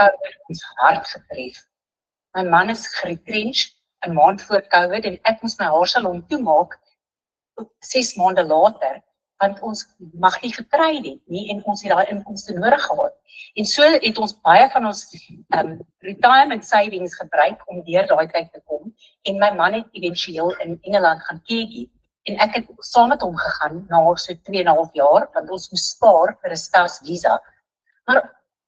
COVID ons hard getref. My man is geretrencht 'n maand voor COVID en ek moes my haarsalon toemaak 6 maande later, want ons mag nie gekry het nie en ons het daai inkomste nodig gehad. En so het ons baie van ons retirement savings gebruik om deur daai tyd te kom en my man het éventueel in Engeland gaan kykie en ek het saam met hom gegaan na so 2,5 jaar want ons moes spaar vir 'n STAS visa. Maar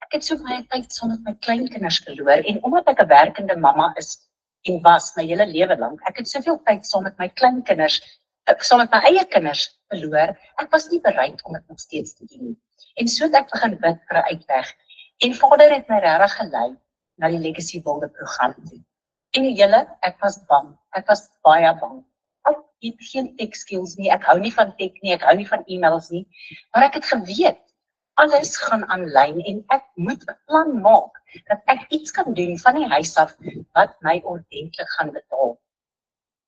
ek het so baie tyd saam met my kleinkinders verloor en omdat ek 'n werkende mamma is en was my hele lewe lank, ek het soveel tyd saam met my kleinkinders, saam met my eie kinders verloor, ek was nie bereid om dit nog steeds te doen. En so het ek begin bid vir 'n uitweg. En Vader het my regtig gelei na die Legacy Wilde program toe. En ek was bang, ek was baie bang. Ek het geen tech skills nie, ek hou nie van tech nie, ek hou nie van e-mails nie, maar ek het geweet, alles gaan aanlyn en ek moet 'n plan maak, dat ek iets kan doen van die huis af, wat my ordentlik gaan betaal.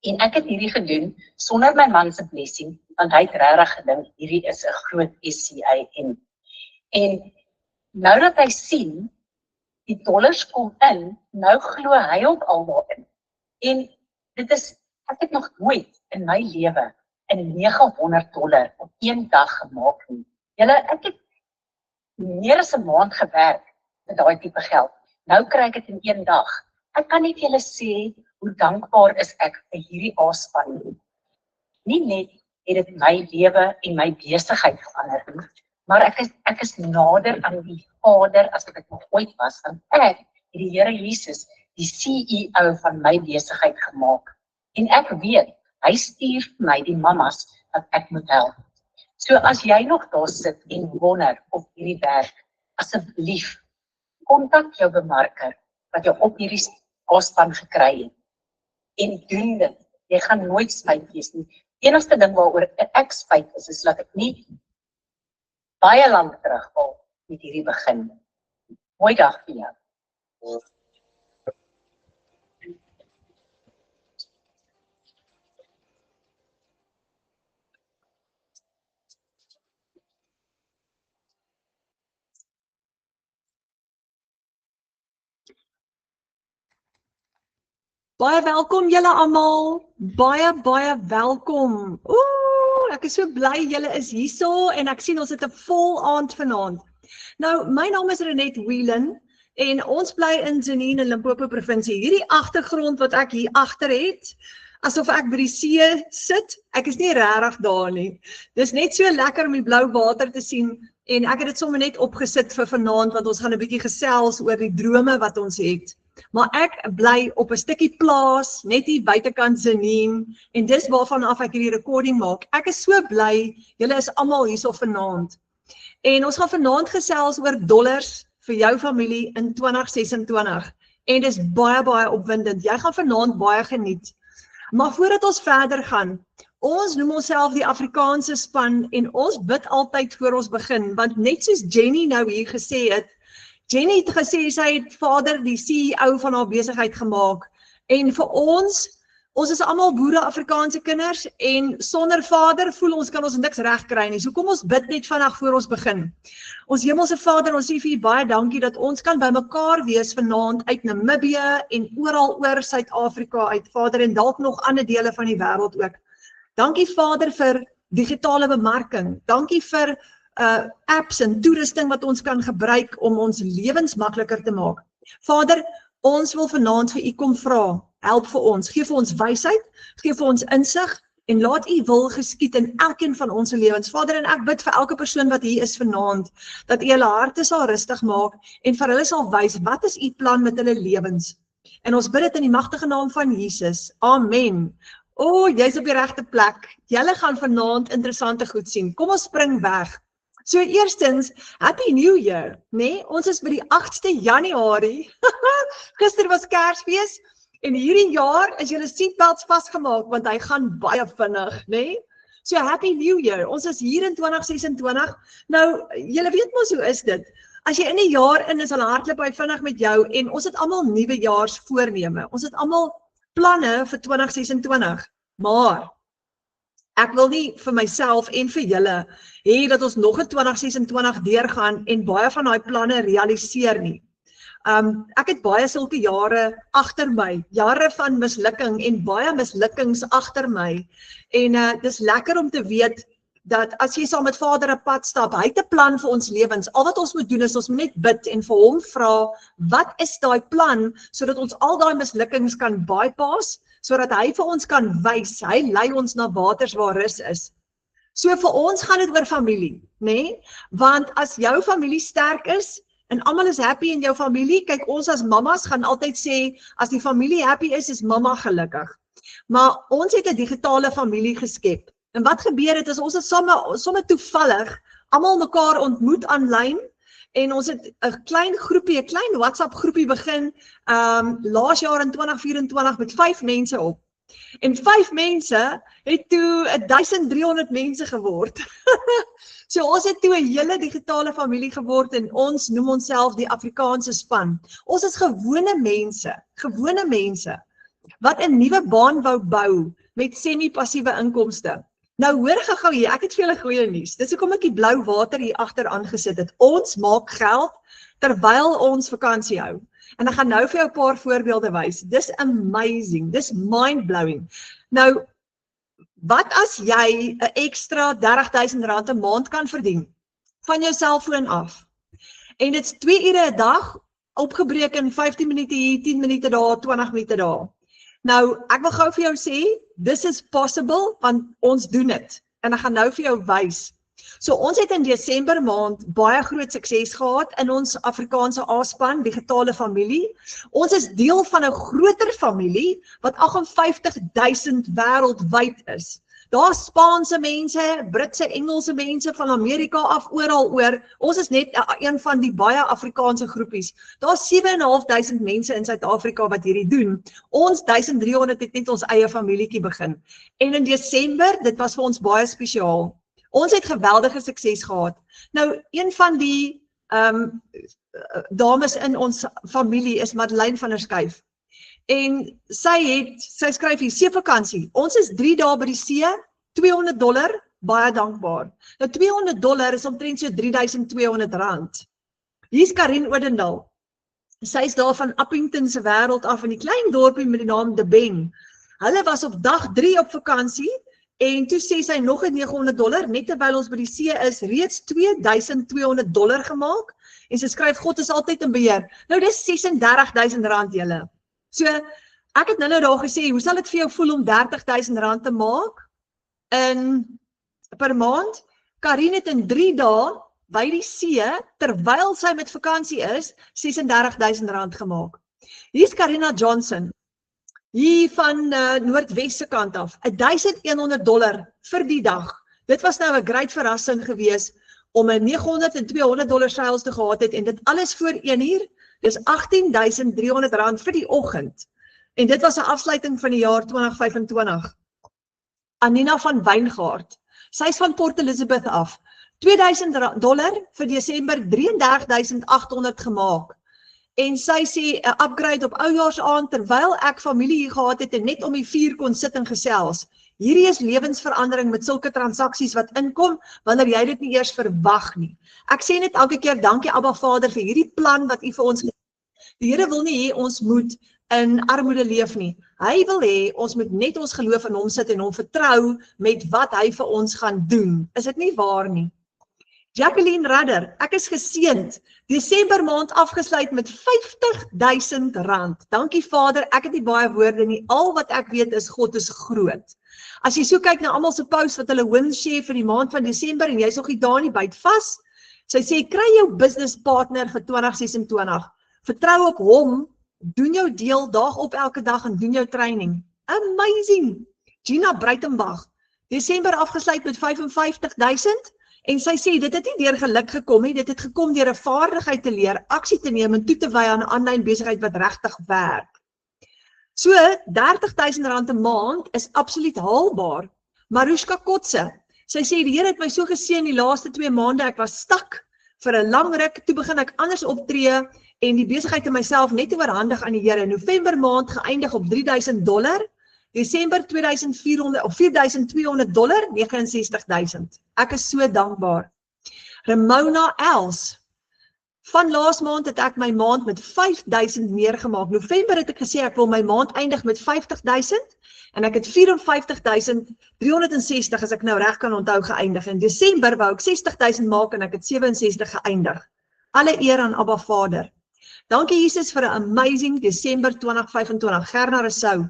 En ek het hierdie gedoen, sonder my man se blessing, want hy het regtig gedink, hierdie is 'n groot SCIN. En nou dat hy sien, die dollars kom in, nou glo hy ook al daarin. En dit is, ek het nog nooit in my lewe in $900 op een dag gemaak nie. Ek het meer as 'n maand gewerk met daai tipe geld. Nou kry ek dit in een dag. Ek kan net julle sê hoe dankbaar is ek vir hierdie A-span. Nie net het dit my lewe en my besigheid verander nie, maar ek is nader aan die Vader as ek nog ooit was, want ek het die Here Jesus, die CEO van my besigheid gemaak. En ek weet, hy stuur vir my die mammas wat ek moet help. So as jy nog daar sit en wonder of hierdie werk, asseblief, kontak jou bemarker wat jou op hierdie A-span gekry het. En doen dit. Jy gaan nooit spyt wees nie. Enigste ding waaroor ek spyt is dat ek nie baie lank terug wil met hierdie begin. Mooi dag vir jou. Baie welkom julle almal. Baie welkom. Ek is so bly julle is hierso en ek sien ons het 'n vol aand vanaand. Nou, my naam is Renet Whelan en ons bly in Tzaneen in Limpopo provinsie. Hierdie agtergrond wat ek hier agter het, asof ek by die see sit, ek is nie regtig daar nie. Dis net so lekker om die blou water te sien en ek het dit sommer net opgesit vir vanaand want ons gaan 'n bietjie gesels oor die drome wat ons het. Maar ek bly op 'n stukkie plaas, net hier buitekant Tzaneen, en dis waarvan af ek hierdie recording maak. Ek is so bly, julle is almal hierso vanaand. En ons gaan vanaand gesels oor dollars vir jou familie in 2026. En dis baie opwindend. Jy gaan vanaand baie geniet. Maar voordat ons verder gaan, ons noem onsself die Afrikaanse span en ons bid altyd voor ons begin, want net soos Jenny nou hier gesê het, Jenny het gesê sy het Vader die CEO van haar besigheid gemaak en vir ons is almal boere Afrikaanse kinders en sonder Vader voel ons kan ons niks reg kry nie. So kom ons bid net vandag voor ons begin. Ons Hemelse Vader, ons sê vir U baie dankie dat ons kan by mekaar wees vanaand uit Namibië en oral oor Suid-Afrika uit, Vader, en dalk nog ander dele van die wêreld ook. Dankie Vader vir digitale bemarking. Dankie vir apps en toerusting wat ons kan gebruik om ons lewens makliker te maak. Vader, ons wil vanaand vir U kom vra, help vir ons, gee vir ons wysheid, gee vir ons insig en laat U wil geskied in elkeen van ons lewens. Vader, en ek bid vir elke persoon wat hier is vanaand, dat U hulle harte sal rustig maak en vir hulle sal wys wat is U plan met hulle lewens. En ons bid dit in die magtige naam van Jesus. Amen. Jy's op die regte plek. Julle gaan vanaand interessante goed sien. Kom ons spring weg. So eerstens, Happy New Year, nee? Ons is by die 8ste Januarie. Gister was Kersfees en hierdie jaar is julle seatbelts vasgemaak want hy gaan baie vinnig, nee? So Happy New Year. Ons is hier in 2026. Nou, julle weet mos hoe is dit? As jy in 'n jaar in is, al hardloop hy vinnig met jou en ons het almal nuwejaarsvoorneme. Ons het almal planne vir 2026. Maar ek wil nie vir myself en vir julle hê dat ons nog in 2026 deurgaan en baie van daai planne realiseer nie. Ek het baie sulke jare agter my, jare van mislukking en baie mislukkings agter my. En dis lekker om te weet dat as jy saam met Vader 'n pad stap, hy het 'n plan vir ons lewens. Al wat ons moet doen is ons moet net bid en vir hom vra, wat is daai plan sodat ons al daai mislukkings kan bypass, sodat hy vir ons kan wys, hy lei ons na waters waar rus is. So vir ons gaan dit oor familie, né? Want as jou familie sterk is en almal is happy in jou familie, kyk ons as mammas gaan altyd sê, as die familie happy is mamma gelukkig. Maar ons het 'n digitale familie geskep. En wat gebeur het is ons het somme toevallig almal mekaar ontmoet aanlyn en ons het 'n klein groepie, 'n klein WhatsApp groepie begin laas jaar in 2024 met 5 mense op. En 5 mense het toe 1300 mense geword. So ons het toe 'n hele digitale familie geword en ons noem onsself die Afrikaanse span. Ons is gewone mense wat 'n nuwe baan wou bou met semi-passiewe inkomste. Nou hoor gou hier, ek het vir julle goeie nuus. Dis hoekom ek die blou water hier agter aangesit het. Ons maak geld terwyl ons vakansie hou. En ek gaan nou vir jou 'n paar voorbeelde wys. Dis amazing, dis mind-blowing. Nou, wat as jy 'n ekstra R30,000 'n maand kan verdien van jou selfoon af? En dit's 2 ure 'n dag, opgebreek in 15 minute hier, 10 minute daar, 20 minute daar. Nou, ek wil gou vir jou sê, this is possible, want ons doen dit. En ek gaan nou vir jou wys. So ons het in Desember maand baie groot sukses gehad in ons Afrikaanse A-span, digitale familie. Ons is deel van 'n groter familie wat 58,000 wêreldwyd is. Daar's Spaanse mense, Britse, Engelse mense van Amerika af oral oor. Ons is net een van die baie Afrikaanse groepies. Daar's 7,500 mense in Suid-Afrika wat hierdie doen. Ons 1300 het net ons eie familietjie begin. En in Desember, dit was vir ons baie spesiaal. Ons het geweldige sukses gehad. Nou, een van die dames in ons familie is Madeleine van der Schuyf. En sy skryf hier, seevakansie. Ons is 3 dae by die see, $200, baie dankbaar. Nou $200 is omtrent so R3,200. Hier's Karin Odendaal. Sy is daar van Appington se wêreld af in die klein dorpie met die naam De Beng. Hulle was op dag 3 op vakansie en toe sê sy nog 'n $900, net terwyl ons by die see is, reeds $2,200 gemaak. En sy skryf, God is altyd in beheer. Nou dis R36,000 julle. So, ek het nou daar gesê, hoe sal dit vir jou voel om R30,000 te maak per maand? Karin het in 3 dae by die see, terwyl sy met vakansie is, R36,000 gemaak. Hier is Karina Johnson, hier van Noordwes se kant af, $1,100 vir die dag. Dit was nou 'n great verrassing gewees om 'n $900 en $200 sales te gehad het en dit alles voor 1 uur. Dis R18,300 vir die oggend. En dit was 'n afsluiting van die jaar 2025. Anina van Wyngaard. Sy is van Port Elizabeth af. $2,000 vir Desember, $33,800 gemaak. En sy sê 'n upgrade op oujaarsaand terwyl ek familie hier gehad het en net om die vuur kon sit en gesels. Hierdie is lewensverandering met sulke transaksies wat inkom wanneer jy dit nie eers verwag nie. Ek sê net elke keer dankie Abba Vader vir hierdie plan wat U vir ons. Die Here wil nie hê ons moet in armoede leef nie. Hy wil hê ons moet net ons geloof in hom sit en hom vertrou met wat hy vir ons gaan doen. Is dit nie waar nie? Jacqueline Radder, ek is geseënd. Desember maand afgesluit met R50,000. Dankie Vader, ek het nie baie woorde nie. Al wat ek weet is God is groot. As jy so kyk na almal se posts wat hulle wins share vir die maand van Desember en jy's nog nie daar nie, byt vas. Sy sê kry jou business partner vir 2026. Vertrou op hom, doen jou deel dag op elke dag en doen jou training. Amazing. Gina Breitenbach, Desember afgesluit met 55,000 en sy sê dit het nie deur geluk gekom nie, dit het gekom deur 'n vaardigheid te leer, aksie te neem en toe te wy aan 'n aanlyn besigheid wat regtig werk. So R30,000 'n maand is absoluut haalbaar. Marushka Kotse, sy sê die Here het my so geseën die laaste 2 maande, ek was stak vir 'n lang ruk, toe begin ek anders optree en die besigheid en myself net oorhandig aan die Here. November maand geëindig op $3,000, Desember $4,200, 69,000. Ek is so dankbaar. Ramona Els, Van laas maand het ek my maand met 5.000 meer gemaak. November het ek gesê ek wil my maand eindig met 50.000 en ek het 54.360 as ek nou reg kan onthou geëindig. In Desember wou ek 60.000 maak en ek het 67 geëindig. Alle eer aan Abba Vader. Dankie Jesus vir 'n amazing Desember 2025. Gerna Rousseau.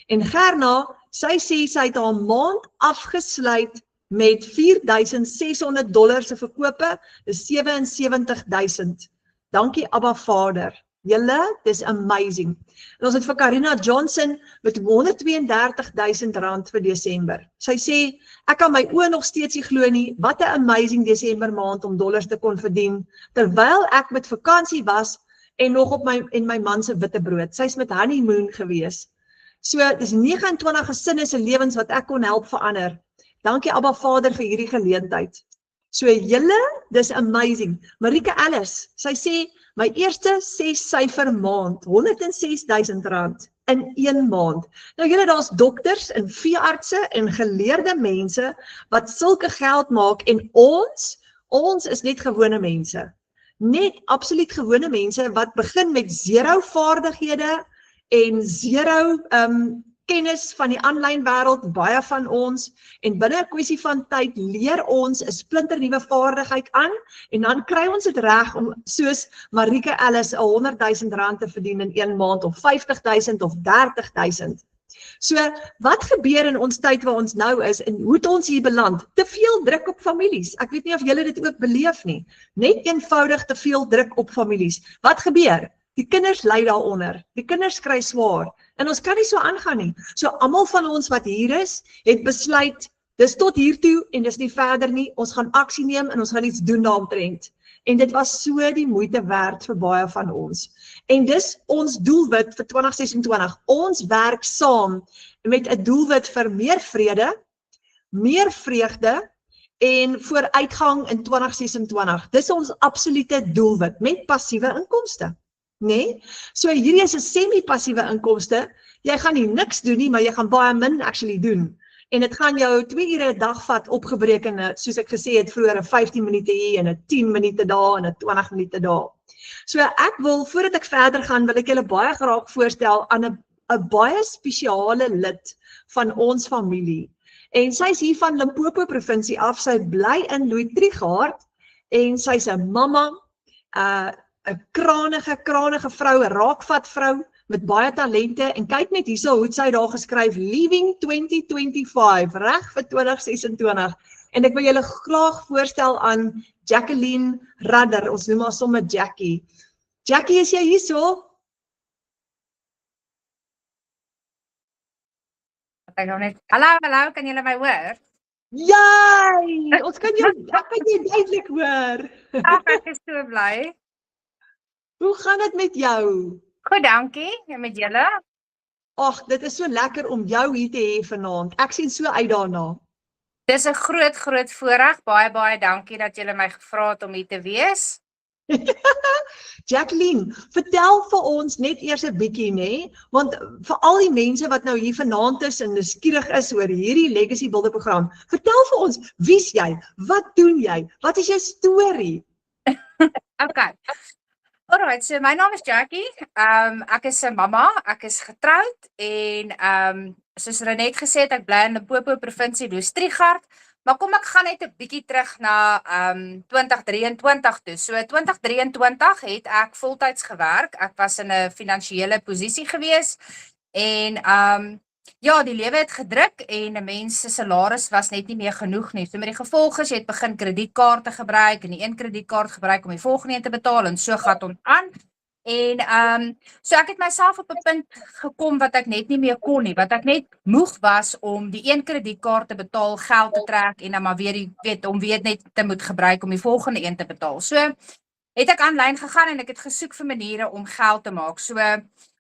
En Gerna, sy sê sy het haar maand afgesluit met $4,600 se verkope, dis 77.000. Dankie Abba Vader. Julle, dis amazing. En ons het vir Karina Johnson met R132.000 vir Desember. Sy sê, ek kan my oë nog steeds nie glo nie, wat 'n amazing Desember maand om dollars te kon verdien, terwyl ek met vakansie was en nog op my man se witbrood. Sy's met honeymoon gewees. So, dis 29 gesinne se lewens wat ek kon help verander. Dankie Abba Vader vir hierdie geleentheid. So julle, dis amazing. Marika Ellis, sy sê, my eerste 6 syfer maand, R106.000 in 1 maand. Nou julle, daar's dokters en veeartse en geleerde mense wat sulke geld maak en ons is net gewone mense. Net absoluut gewone mense wat begin met 0 vaardighede en 0 kennis van die aanlyn wêreld, baie van ons, en binne 'n kwessie van tyd leer ons 'n splinternuwe vaardigheid aan, en dan kry ons dit reg om soos Marika Ellis R100.000 te verdien in 1 maand, of 50.000 of 30.000. So, wat gebeur in ons tyd waar ons nou is, en hoe het ons hier beland? Te veel druk op families. Ek weet nie of julle dit ook beleef nie. Net eenvoudig te veel druk op families. Wat gebeur? Die kinders ly daaronder. Die kinders kry swaar. En ons kan nie so aangaan nie. So almal van ons wat hier is, het besluit, dis tot hier toe en dis nie verder nie. Ons gaan aksie neem en ons gaan iets doen daaromtrent. En dit was so die moeite werd vir baie van ons. En dis ons doelwit vir 2026. Ons werk saam met 'n doelwit vir meer vrede, meer vreugde en vooruitgang in 2026. Dis ons absolute doelwit met passiewe inkomste. Nee, so hierdie is 'n semi-passiewe inkomste. Jy gaan nie niks doen nie, maar jy gaan baie min actually doen. En dit gaan jou 2 ure 'n dag vat opgebreek in, soos ek gesê het vroeër, 'n 15 minute hier en 'n 10 minute daar en 'n 20 minute daar. So ek wil, voordat ek verder gaan, wil ek julle baie graag voorstel aan 'n baie spesiale lid van ons familie. En sy is hier van Limpopo provinsie af. Sy bly in Louis Trichardt en sy's 'n mamma, 'n kranige vrou, 'n raakvat vrou met baie talente, en kyk net hierso hoe sy daar geskryf, Leaving 2025, reg vir 2026. En ek wil julle graag voorstel aan Jacqueline Radder, ons noem haar sommer Jackie. Jackie, is jy hierso? Hallo, kan julle my hoor? Jy, ek kan jou duidelik hoor. Ag, ek is so bly. Hoe gaan dit met jou? Goed, dankie. En met julle? Ag, dit is so lekker om jou hier te hê vanaand. Ek sien so uit daarna. Dis 'n groot voorreg. Baie dankie dat julle my gevra het om hier te wees. Jacqueline, vertel vir ons net eers 'n bietjie, nê? Want vir al die mense wat nou hier vanaand is en nuuskierig is oor hierdie Legacy Builder program, vertel vir ons, wie's jy? Wat doen jy? Wat is jou storie? Okay. Alright, so my naam is Jackie. Ek is 'n mamma, ek is getroud en soos Renet gesê het, ek bly in Limpopo provinsie, Louis Trichardt. Maar kom ek gaan net 'n bietjie terug na 2023 toe. So 2023 het ek voltyds gewerk. Ek was in 'n finansiële posisie gewees en ja, die lewe het gedruk en 'n mens se salaris was net nie meer genoeg nie. So met die gevolg is jy het begin kredietkaarte gebruik en die een kredietkaart gebruik om die volgende een te betaal en so gaan ons aan. En so ek het myself op 'n punt gekom wat ek net nie meer kon nie, wat ek net moeg was om die een kredietkaart te betaal, geld te trek en dan maar weer om net te moet gebruik om die volgende een te betaal. So het ek aanlyn gegaan en ek het gesoek vir maniere om geld te maak. So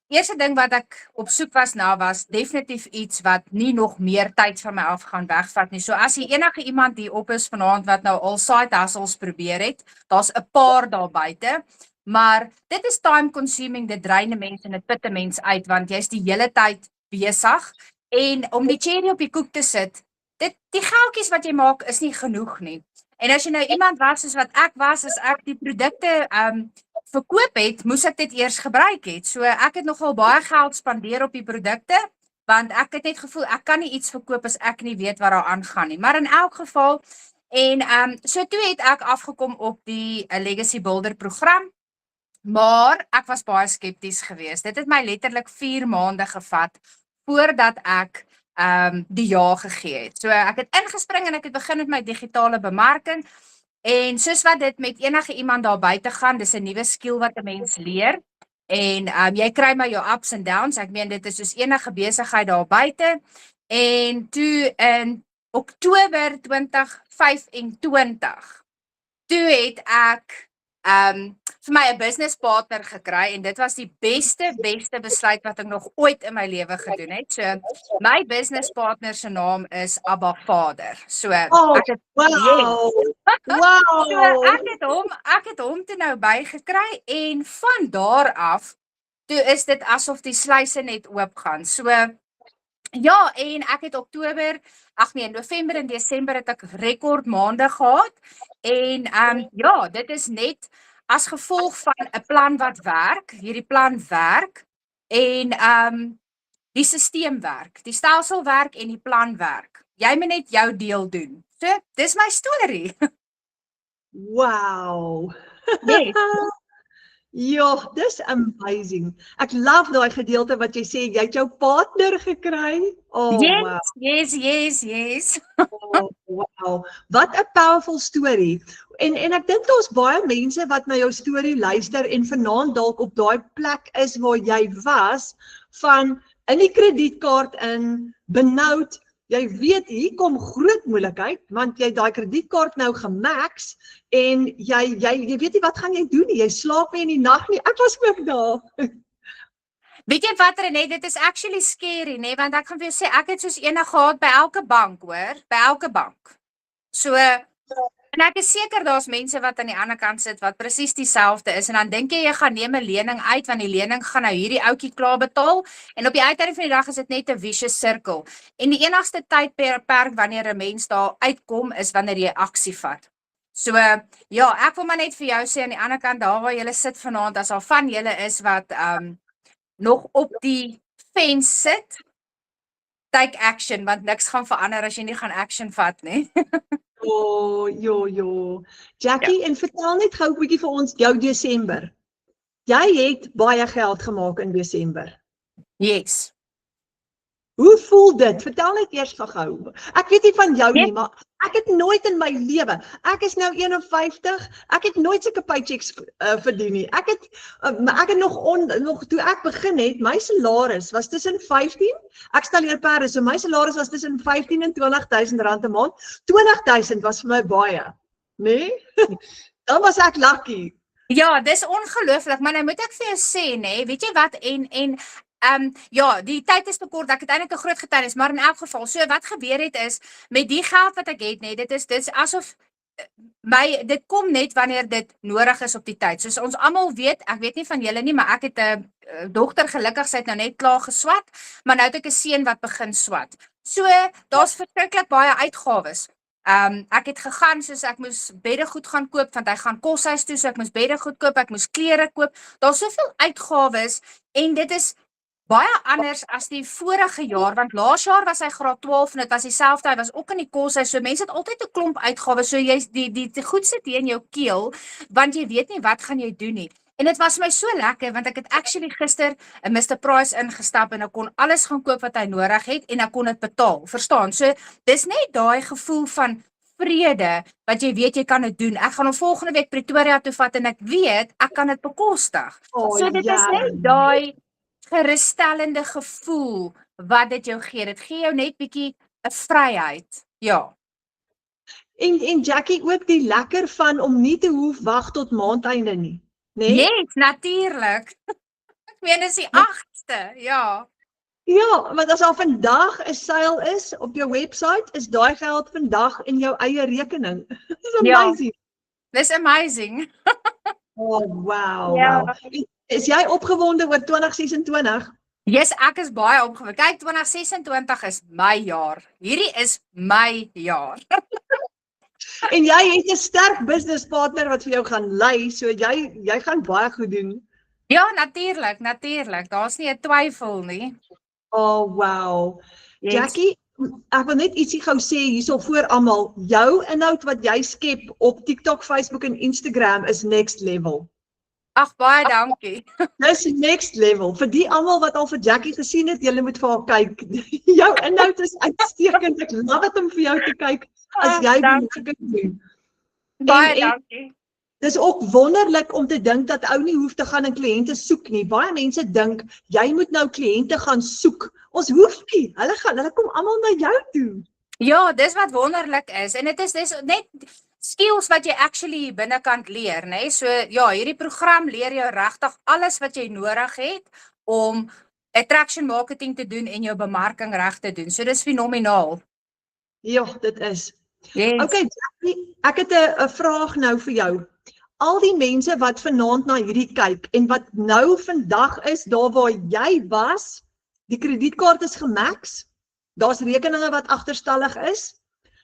eerste ding wat ek op soek was na was definitief iets wat nie nog meer tyd van my af gaan wegvat nie. So as enige iemand hier op is vanaand wat nou al side hustles probeer het, daar's 'n paar daar buite. Maar dit is time consuming, dit dreine mense en dit put 'n mens uit, want jy's die hele tyd besig. En om die cherry op die koek te sit, die geldjies wat jy maak is nie genoeg nie. En as jy nou iemand was soos wat ek was, as ek die produkte verkoop het, moes ek dit eers gebruik het. So ek het nogal baie geld spandeer op die produkte, want ek het net gevoel, ek kan nie iets verkoop as ek nie weet wat daar aangaan nie. Maar in elk geval, en so toe het ek afgekom op die Legacy Builder program, maar ek was baie skepties geweest. Dit het my letterlik 4 maande gevat, voordat ek die ja gegee het. So ek het ingespring en ek het begin met my digitale bemarking, en soos wat dit met enige iemand daar buite gaan, dis 'n nuwe skill wat 'n mens leer, en jy kry maar jou ups en downs, ek meen dit is soos enige besigheid daar buite, en toe in Oktober 2025, toe het ek vir my 'n business partner gekry, en dit was die beste besluit wat ek nog ooit in my lewe gedoen het. So my business partner se naam is Abba Vader. So ek het Wow. so ek het hom toe nou bygekry, en van daar af toe is dit asof die sluise net oopgaan. So ja, en ek het November en Desember het ek rekord maande gehad, en ja, dit is net as gevolg van 'n plan wat werk, hierdie plan werk, en die sisteem werk, die stelsel werk en die plan werk. Jy moet net jou deel doen. So, dis my storie. Wow. Yes. Ja, dis amazing. Ek love daai gedeelte wat jy sê, jy het jou partner gekry. Oh, wow. Yes. Oh, wow. Wat 'n powerful story. En ek dink daar's baie mense wat na jou storie luister en vanaand dalk op daai plek is waar jy was, van in die kredietkaart in, benoud, jy weet hier kom groot moeilikheid, want jy het daai kredietkaart nou gemax, en jy weet nie wat gaan jy doen nie, jy slaap nie in die nag nie, ek was ook daar. Weet jy wat, René, dit is actually scary, nee, want ek gaan vir jou sê, ek het soos ene gehad by elke bank, hoor, by elke bank. So, en ek is seker daar's mense wat aan die ander kant sit wat presies dieselfde is, en dan dink jy gaan neem 'n lening uit, want die lening gaan nou hierdie ouetjie klaar betaal, en op die uiteinde van die dag is dit net 'n vicious circle. En die enigste tydperk wanneer 'n mens daar uitkom is wanneer jy aksie vat. So ja, ek wil maar net vir jou sê aan die ander kant, daar waar jy sit vanaand, as al van julle is wat nog op die fence sit, take action, want niks gaan verander as jy nie gaan action vat nie. Jo. Jackie, en vertel net gou 'n bietjie vir ons jou Desember. Jy het baie geld gemaak in Desember. Yes. Hoe voel dit? Vertel net eers gou. Ek weet nie van jou nie, maar ek het nooit in my lewe, ek is nou 51, ek het nooit sulke paychecks verdien nie. Ek het nog toe ek begin het, my salaris was tussen 15, ek stalleer perde, so my salaris was tussen 15 en 20.000 rand 'n maand. 20.000 was vir my baie, nee? Dan was ek lucky. Ja, dis ongelooflik, maar nou moet ek vir jou sê, nee, weet jy wat, ja, die tyd is te kort, ek het eintlik 'n groot getuienis, maar in elk geval, so wat gebeur het is, met die geld wat ek het, nee, dit is asof, dit kom net wanneer dit nodig is op die tyd. Soos ons almal weet, ek weet nie van julle nie, maar ek het 'n dogter, gelukkig, sy het nou net klaar geswat, maar nou het ek 'n seun wat begin swat. So, daar's verskriklik baie uitgawes. Ek het gegaan, soos ek moes beddegoed gaan koop, want hy gaan koshuis toe, so ek moes beddegoed koop, ek moes klere koop, daar's soveel uitgawes, en dit is baie anders as die vorige jaar, want laas jaar was hy graad 12 en dit was dieselfde, hy was ook in die koshuis, so mense het altyd 'n klomp uitgawes, so jy die goed sit hier in jou keel, want jy weet nie wat gaan jy doen nie. En dit was my so lekker, want ek het actually gister 'n Mr Price ingestap en ek kon alles gaan koop wat hy nodig het en ek kon dit betaal, verstaan? So dis net daai gevoel van vrede, wat jy weet jy kan dit doen. Ek gaan hom volgende week Pretoria toe vat en ek weet ek kan dit bekostig. So dit is net daai gerusstellende gevoel wat dit jou gee. Dit gee jou net bietjie 'n vryheid. Ja. En Jackie, ook die lekker van om nie te hoef wag tot maandeinde nie. Nee? Yes, natuurlik. Ek meen dis die 8ste, ja. Ja, want as al vandag 'n sale is op jou webwerf, is daai geld vandag in jou eie rekening. Dis amazing. Ja, dis amazing. Oh, wow. Ja. Wow. Is jy opgewonde oor 2026? Yes, ek is baie opgewonde. Kyk, 2026 is my jaar. Hierdie is my jaar. En jy het 'n sterk businesspartner wat vir jou gaan lei, so jy gaan baie goed doen. Ja, natuurlik. Daar's nie 'n twyfel nie. Oh, wow. Yes. Jackie, ek wil net ietsie gou sê hierso voor almal. Jou inhoud wat jy skep op TikTok, Facebook en Instagram is next level. Ag, baie dankie. Dis next level. Vir die almal wat al vir Jackie gesien het, julle moet vir haar kyk. Jou inhoud is uitstekend. Ek love dit om vir jou te kyk as jy dit doen. Baie dankie. Dis ook wonderlik om te dink dat ou nie hoef te gaan en kliënte soek nie. Baie mense dink jy moet nou kliënte gaan soek. Ons hoef nie. Hulle kom almal na jou toe. Ja, dis wat wonderlik is en dit is net skills wat jy actually hier binnekant leer, né? So ja, hierdie program leer jou regtig alles wat jy nodig het om attraction marketing te doen en jou bemarking reg te doen. So dis fenomenaal. Ja, dit is. Yes. Okay, Jackie, ek het 'n vraag nou vir jou. Al die mense wat vanaand na hierdie kyk en wat nou vandag is daar waar jy was, die kredietkaart is gemax. Daar's rekeninge wat agterstallig is.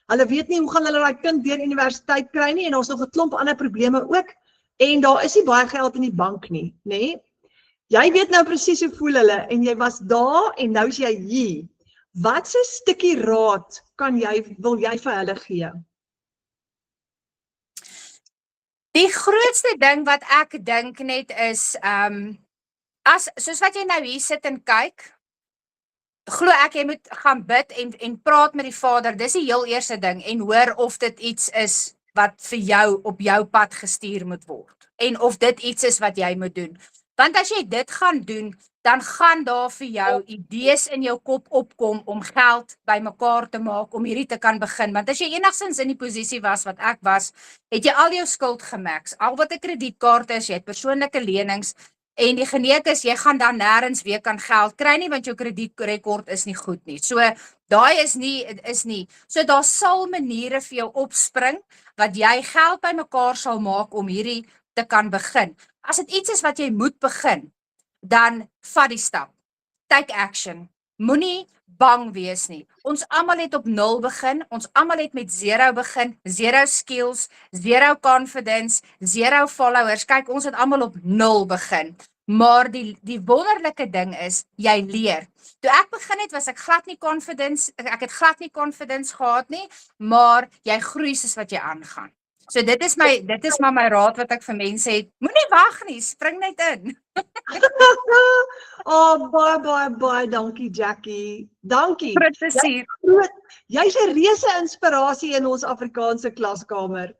Hulle weet nie hoe gaan hulle daai kind deur universiteit kry nie en daar's nog 'n klomp ander probleme ook en daar is nie baie geld in die bank nie, nê? Jy weet nou presies hoe voel hulle en jy was daar en nou is jy hier. Wat 'n stukkie raad wil jy vir hulle gee? Die grootste ding wat ek dink net is soos wat jy nou hier sit en kyk, glo ek jy moet gaan bid en praat met die Vader. Dis die heel eerste ding en hoor of dit iets is wat vir jou op jou pad gestuur moet word en of dit iets is wat jy moet doen. Want as jy dit gaan doen, dan gaan daar vir jou idees in jou kop opkom om geld bymekaar te maak om hierdie te kan begin. Want as jy enigstens in die posisie was wat ek was, het jy al jou skuld gemax. Al wat 'n kredietkaart is, jy het persoonlike lenings en die geneek is, jy gaan dan nêrens weer kan geld kry nie want jou kredietrekord is nie goed nie. So daai is nie. So daar sal maniere vir jou opspring wat jy geld bymekaar sal maak om hierdie te kan begin. As dit iets is wat jy moet begin, dan vat die stap. Take action. Moenie bang wees nie. Ons almal het op 0 begin. Ons almal het met 0 begin. 0 skills, 0 confidence, 0 followers. Kyk, ons het almal op 0 begin. Maar die wonderlike ding is, jy leer. Toe ek begin het, was ek glad nie ek het glad nie confidence gehad nie, maar jy groei soos wat jy aangaan. So dit is maar my raad wat ek vir mense het. Moenie wag nie, spring net in. Oh, baie dankie Jackie. Dankie. Groot plesier. Jy's 'n reuse inspirasie in ons Afrikaanse klaskamer.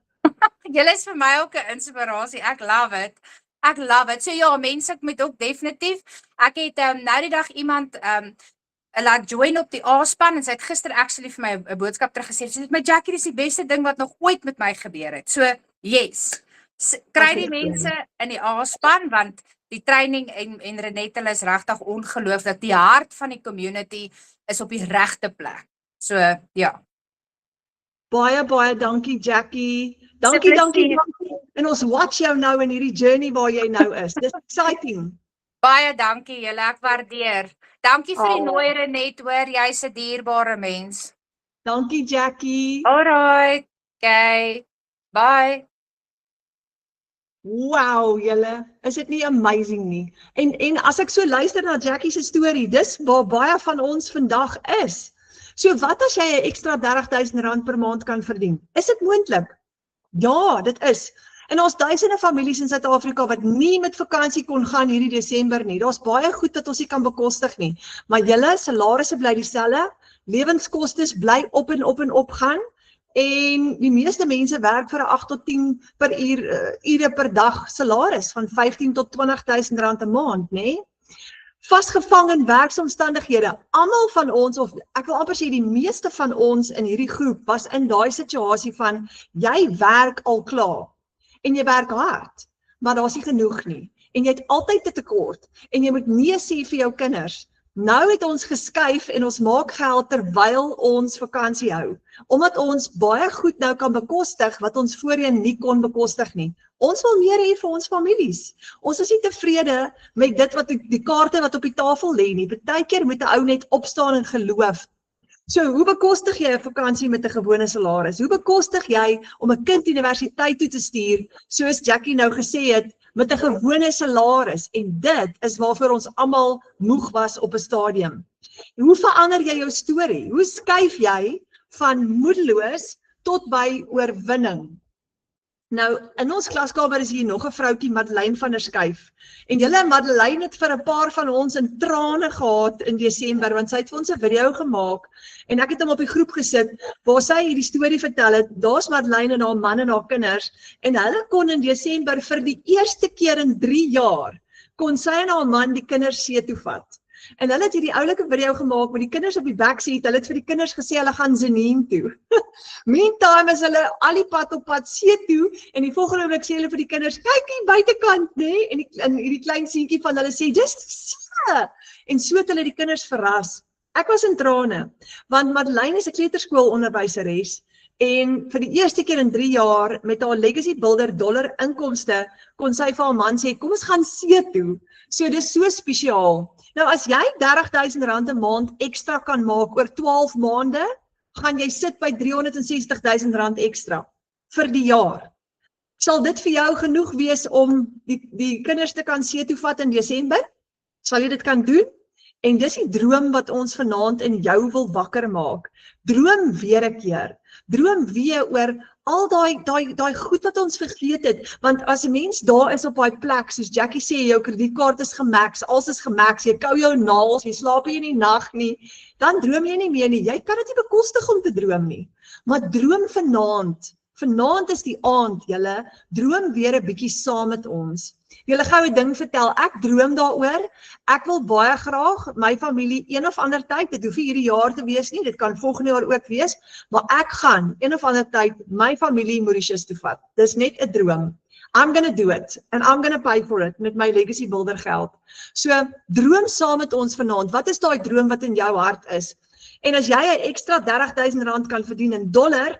Julle is vir my ook 'n inspirasie. Ek love it. So ja, mense, ek moet ook definitief. Ek het nou die dag iemand laat join op die A-span en sy het gister actually vir my 'n boodskap teruggesê. Sy sê my Jackie, dis die beste ding wat nog ooit met my gebeur het. So, yes. Kry die mense in die A-span want die training en Renette, hulle is regtig ongelooflik. Die hart van die community is op die regte plek. So, ja. Baie dankie Jackie. Dankie. En ons watch jou nou in hierdie journey waar jy nou is. Dis exciting. Baie dankie julle, ek waardeer. Dankie vir die nooi Renette, hoor, jy's 'n dierbare mens. Dankie Jackie. Alright. Okay. Bye. Wow, julle, is dit nie amazing nie? En as ek so luister na Jackie se storie, dis waar baie van ons vandag is. So wat as jy 'n ekstra R30,000 per maand kan verdien? Is dit moontlik? Ja, dit is. En ons duisende families in Suid-Afrika wat nie met vakansie kon gaan hierdie Desember nie. Daar's baie goed wat ons nie kan bekostig nie. Maar julle salarisse bly dieselfde, lewenskostes bly op en op gaan. En die meeste mense werk vir 'n 8 tot 10 per ure per dag salaris van 15 tot 20,000 rand 'n maand, nê? Vasgevang in werksomstandighede. Almal van ons, of ek wil amper sê die meeste van ons in hierdie groep was in daai situasie van jy werk al klaar en jy werk hard, maar daar's nie genoeg nie. En jy het altyd 'n tekort en jy moet nee sê vir jou kinders. Nou het ons geskuif en ons maak geld terwyl ons vakansie hou. Omdat ons baie goed nou kan bekostig wat ons voorheen nie kon bekostig nie. Ons wil meer hê vir ons families. Ons is nie tevrede met dit wat die kaarte wat op die tafel lê nie. Partykeer moet 'n ou net opstaan en geloof. So, hoe bekostig jy 'n vakansie met 'n gewone salaris? Hoe bekostig jy om 'n kind universiteit toe te stuur, soos Jackie nou gesê het, met 'n gewone salaris? En dit is waarvoor ons almal moeg was op 'n stadium. Hoe verander jy jou storie? Hoe skuif jy van moedeloos tot by oorwinning? Nou, in ons klaskamer is hier nog 'n vroutjie, Madeleine van der Skyf. En julle, Madeleine het vir 'n paar van ons in trane gehad in Desember, want sy het vir ons 'n video gemaak, en ek het hom op die groep gesit, waar sy hierdie storie vertel het. Daar's Madeleine en haar man en haar kinders, en hulle kon in Desember vir die eerste keer in 3 jaar, kon sy en haar man die kinders see toe vat. En hulle het hierdie oulike video gemaak met die kinders op die backseat. Hulle het vir die kinders gesê hulle gaan Zenien toe. Meantime is hulle al die pad op pad see toe, en die volgende oomblik sê hulle vir die kinders, kyk hier buitekant, nê? En hierdie klein seentjie van hulle sê, just see. En so het hulle die kinders verras. Ek was in trane, want Madeleine is 'n kleuterskoolonderwyseres, en vir die eerste keer in 3 jaar met haar Legacy Builder dollar inkomste kon sy vir haar man sê, kom ons gaan see toe. So dis so spesiaal. Nou as jy R30.000 'n maand ekstra kan maak oor 12 maande, gaan jy sit by R360.000 ekstra vir die jaar. Sal dit vir jou genoeg wees om die kinders te kan see toe vat in Desember? Sal jy dit kan doen? En dis die droom wat ons vanaand in jou wil wakker maak. Droom weer 'n keer. Droom weer oor al daai goed wat ons vergeet het, want as 'n mens daar is op daai plek, soos Jackie sê, jou kredietkaart is gemax, alles is gemax, jy kou jou naels, jy slaap nie in die nag nie, dan droom jy nie meer nie. Jy kan dit nie bekostig om te droom nie. Maar droom vanaand. Vanaand is die aand, julle, droom weer 'n bietjie saam met ons. Julle gou 'n ding vertel, ek droom daaroor. Ek wil baie graag my familie een of ander tyd, dit hoef nie hierdie jaar te wees nie, dit kan volgende jaar ook wees, maar ek gaan een of ander tyd my familie Mauritius toe vat. Dis net 'n droom. I'm gonna do it, and I'm gonna pay for it met my Legacy Builder geld. So, droom saam met ons vanaand. Wat is daai droom wat in jou hart is? En as jy 'n ekstra R30.000 kan verdien in dollar,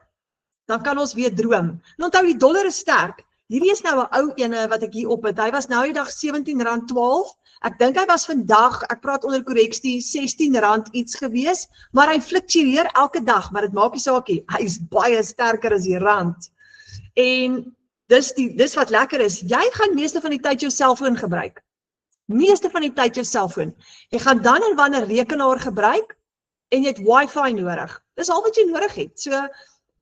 dan kan ons weer droom. En onthou, die dollar is sterk. Hierdie is nou 'n ou ene wat ek hier op het. Hy was nou die dag R17.12. Ek dink hy was vandag, ek praat onder korreksie, R16 iets gewees, maar hy fluktueer elke dag, maar dit maak nie saak nie. Hy is baie sterker as die rand. En dis wat lekker is. Jy gaan meeste van die tyd jou selfoon gebruik. Meeste van die tyd jou selfoon. Jy gaan dan en wanneer rekenaar gebruik en jy het wifi nodig. Dis al wat jy nodig het. So,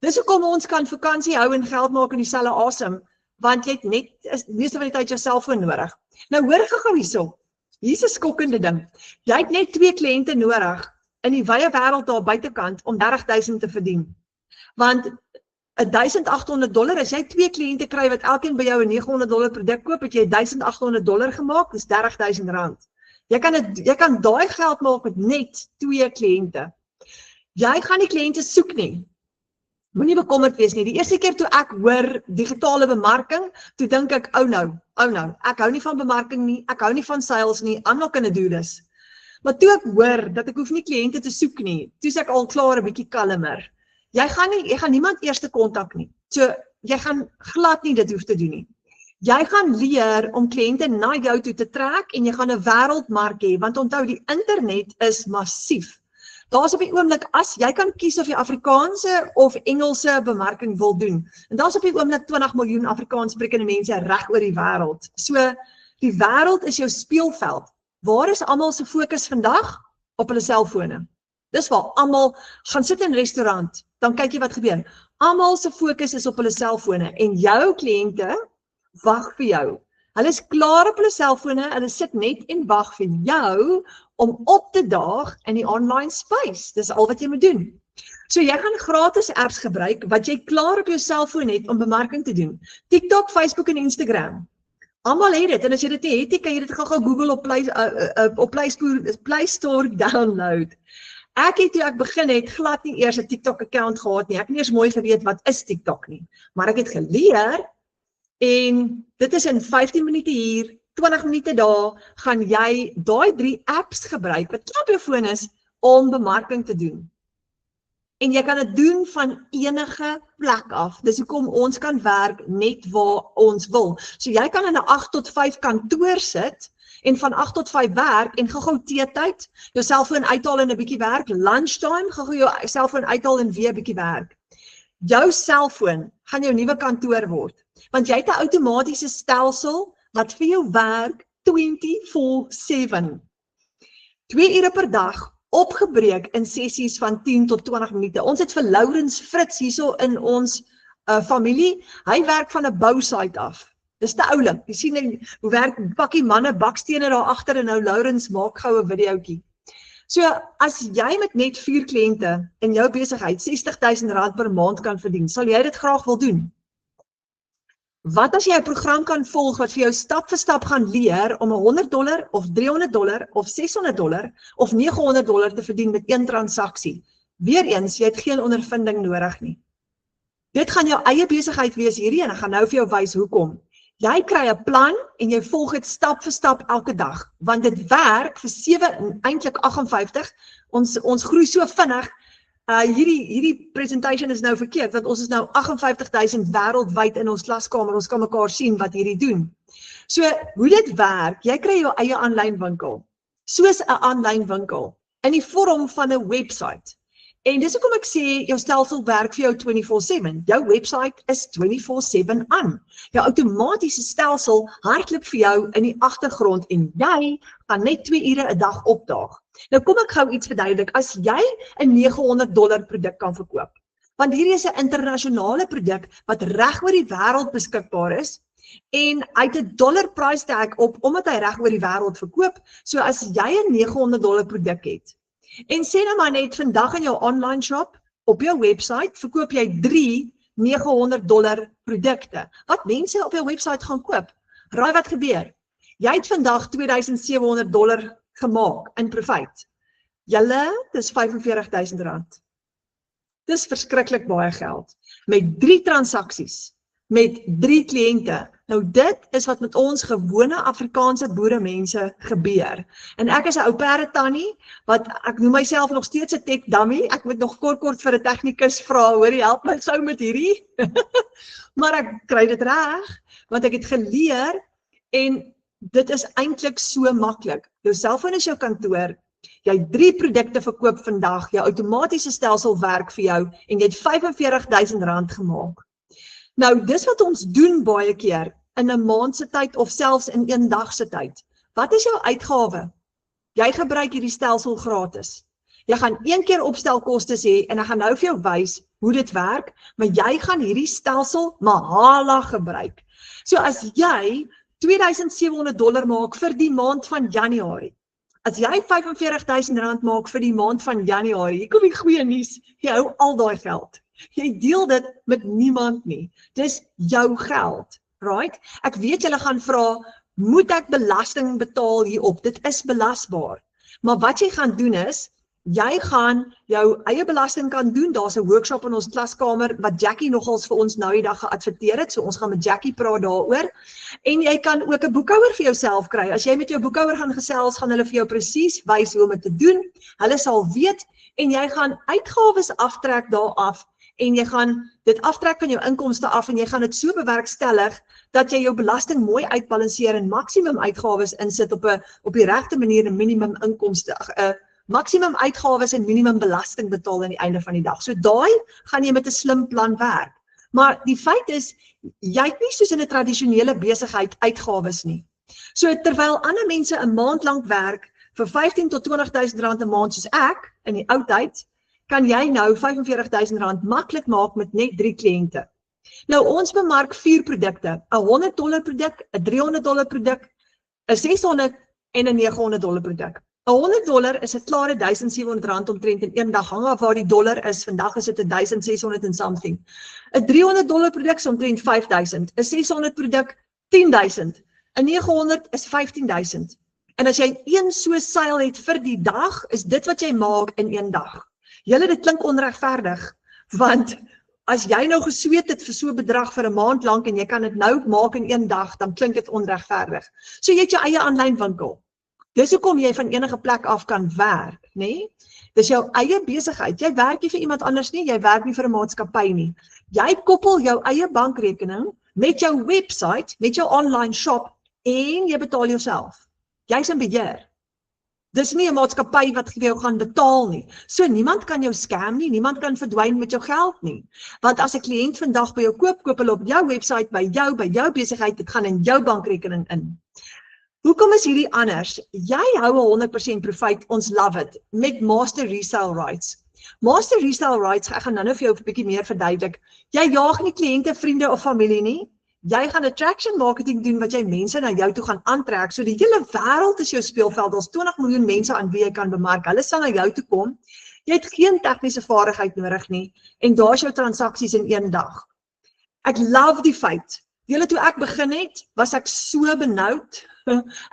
dis hoekom ons kan vakansie hou en geld maak in dieselfde asem, want jy het net meeste van die tyd jou selfoon nodig. Nou hoor gou hierso. Hier's 'n skokkende ding. Jy het net 2 kliënte nodig in die wye wêreld daar buitekant om R30.000 te verdien. Want $1,800, as jy 2 kliënte kry wat elkeen by jou 'n $900 produk koop, het jy $1,800 gemaak, dis R30.000. Jy kan daai geld maak met net 2 kliënte. Jy gaan nie kliënte soek nie. Moenie bekommerd wees nie. Die eerste keer toe ek hoor digitale bemarking, toe dink ek, oh nou, ek hou nie van bemarking nie, ek hou nie van sales nie, I'm not gonna do this. Maar toe ek hoor dat ek hoef nie kliënte te soek nie, toe is ek al klaar 'n bietjie kalmer. Jy gaan niemand eers te kontak nie. So, jy gaan glad nie dit hoef te doen nie. Jy gaan leer om kliënte na jou toe te trek en jy gaan 'n wêreldmark hê, want onthou, die internet is massief. Daar's op die oomblik, as jy kan kies of jy Afrikaanse of Engelse bemarking wil doen. En daar's op die oomblik 20 miljoen Afrikaanssprekende mense reg oor die wêreld. So, die wêreld is jou speelveld. Waar is almal se fokus vandag? Op hulle selfone. Dis waar almal gaan sit in 'n restaurant, dan kyk jy wat gebeur. Almal se fokus is op hulle selfone en jou kliënte wag vir jou. Hulle is klaar op hulle selfone, hulle sit net en wag vir jou om op te daag in die online space. Dis al wat jy moet doen. So jy gaan gratis apps gebruik wat jy klaar op jou selfoon het om bemarking te doen. TikTok, Facebook en Instagram. Almal het dit, en as jy dit nie het, kan jy dit gou Google op Play Store download. Ek het toe ek begin het glad nie eers 'n TikTok account gehad nie. Ek het nie eers mooi geweet wat is TikTok nie. Maar ek het geleer en dit is in 15 minute hier, 20 minute daar, gaan jy daai 3 apps gebruik wat op jou foon is om bemarking te doen. En jy kan dit doen van enige plek af. Dis hoekom ons kan werk net waar ons wil. So jy kan in 'n 8 tot 5 kantoor sit en van 8 tot 5 werk en gou-gou teetyd, jou selfoon uithaal en 'n bietjie werk, lunchtime, gou-gou jou selfoon uithaal en weer 'n bietjie werk. Jou selfoon gaan jou nuwe kantoor word, want jy het 'n outomatiese stelsel wat vir jou werk 24/7. 2 ure per dag, opgebreek in sessies van 10 tot 20 minute. Ons het vir Lourens Fritz hierso in ons familie, hy werk van 'n bousite af. Dis te oulik. Jy sien hoe werk pakkie manne bakstene daar agter en nou Lourens maak gou 'n videoetjie. So as jy met net 4 kliënte in jou besigheid R60,000 per maand kan verdien, sal jy dit graag wil doen? Wat as jy 'n program kan volg wat vir jou stap vir stap gaan leer om $100 of $300 of $600 of $900 te verdien met 1 transaksie? Weereens, jy het geen ondervinding nodig nie. Dit gaan jou eie besigheid wees hierdie en ek gaan nou vir jou wys hoekom. Jy kry 'n plan en jy volg dit stap vir stap elke dag, want dit werk vir 7 en eintlik 58. Ons groei so vinnig. Hierdie presentation is nou verkeerd, want ons is nou 58,000 wêreldwyd in ons klaskamer, ons kan mekaar sien wat hierdie doen. So, hoe dit werk, jy kry jou eie aanlyn winkel, soos 'n aanlyn winkel, in die vorm van 'n website. En dis hoekom ek sê, jou stelsel werk vir jou 24/7, jou website is 24/7 aan. Jou outomatiese stelsel hardloop vir jou in die agtergrond en jy gaan net 2 ure 'n dag opdaag. Nou kom ek gou iets verduidelik, as jy 'n $900 produk kan verkoop, want hierdie is 'n internasionale produk wat reg oor die wêreld beskikbaar is, en hy het 'n dollar price tag op, omdat hy reg oor die wêreld verkoop, so as jy 'n $900 produk het, en sê nou maar net vandag in jou online shop, op jou website, verkoop jy 3 $900 produkte, wat mense op jou website gaan koop. Raai wat gebeur? Jy het vandag $2,700 gemaak in profit. Julle, dis R45,000. Dis verskriklik baie geld. Met 3 transaksies, met 3 kliënte. Nou dit is wat met ons gewone Afrikaanse boeremense gebeur. En ek is 'n ou perde tannie, wat ek noem myself nog steeds 'n tech dummy. Ek moet nog kort vir 'n tegnikus vra, hoorie, help my sou met hierdie. Maar ek kry dit reg, want ek het geleer en dit is eintlik so maklik. Jou selfoon is jou kantoor, jy 3 produkte verkoop vandag, jou outomatiese stelsel werk vir jou en jy het R45,000 gemaak. Nou, dis wat ons doen baie keer in 'n maand se tyd of selfs in 1 dag se tyd. Wat is jou uitgawe? Jy gebruik hierdie stelsel gratis. Jy gaan 1 keer opstelkostes hê en ek gaan nou vir jou wys hoe dit werk, maar jy gaan hierdie stelsel mahala gebruik. So as jy $2,700 maak vir die maand van Januarie. As jy R45,000 maak vir die maand van Januarie, hier kom die goeie nuus, jy hou al daai geld. Jy deel dit met niemand nie. Dis jou geld, right? Ek weet julle gaan vra, moet ek belasting betaal hierop? Dit is belasbaar. Maar wat jy gaan doen is, jy gaan jou eie belasting kan doen. Daar's 'n workshop in ons klaskamer wat Jackie nogals vir ons nou die dag geadverteer het, so ons gaan met Jackie praat daaroor. En jy kan ook 'n boekhouer vir jouself kry. As jy met jou boekhouer gaan gesels, gaan hulle vir jou presies wys hoe om dit te doen. Hulle sal weet en jy gaan uitgawes aftrek daaraf en jy gaan dit aftrek van jou inkomste af en jy gaan dit so bewerkstellig dat jy jou belasting mooi uitbalanseer en maksimum uitgawes insit op die regte manier en minimum inkomste, maksimum uitgawes en minimum belasting betaal aan die einde van die dag. So daai gaan jy met 'n slim plan werk. Maar die feit is, jy het nie soos in 'n tradisionele besigheid uitgawes nie. So terwyl ander mense 'n maand lank werk vir R15,000 tot R20,000 'n maand soos ek in die ou tyd, kan jy nou R45,000 maklik maak met net 3 kliënte. Nou ons bemark 4 produkte, 'n $100 produk, 'n $300 produk, 'n $600 en 'n $900 produk. 'n $100 is 'n klare R1,700 omtrent in 1 dag, hang af waar die dollar is, vandag is dit 1,600 en something. 'n $300 produk is omtrent 5,000, 'n $600 produk 10,000, 'n $900 is 15,000. En as jy een so seil het vir die dag, is dit wat jy maak in 1 dag. Julle, dit klink onregverdig, want as jy nou gesweet het vir so 'n bedrag vir 'n maand lank en jy kan dit nou maak in 1 dag, dan klink dit onregverdig. So jy het jou eie aanlyn winkel. Dis hoekom jy van enige plek af kan werk, nê? Dis jou eie besigheid. Jy werk nie vir iemand anders nie, jy werk nie vir 'n maatskappy nie. Jy koppel jou eie bankrekening met jou website, met jou online shop en jy betaal jouself. Jy's in beheer. Dis nie 'n maatskappy wat vir jou gaan betaal nie. So niemand kan jou scam nie, niemand kan verdwyn met jou geld nie. Want as 'n kliënt vandag by jou koop hulle op jou webwerf, by jou besigheid, dit gaan in jou bankrekening in. Hoekom is hierdie anders? Jy hou 100% profijt, ons love it, met Master Resale Rights. Master Resale Rights, ek gaan nou vir jou 'n bietjie meer verduidelik. Jy jaag nie kliënte, vriende of familie nie. Jy gaan attraction marketing doen wat jy mense na jou toe gaan aantrek. So die hele wêreld is jou speelveld. Daar's 20 miljoen mense aan wie jy kan bemark. Hulle sal na jou toe kom. Jy het geen tegniese vaardigheid nodig nie en daar's jou transaksies in een dag. Ek love die feit. Julle toe ek begin het, was ek so benoud.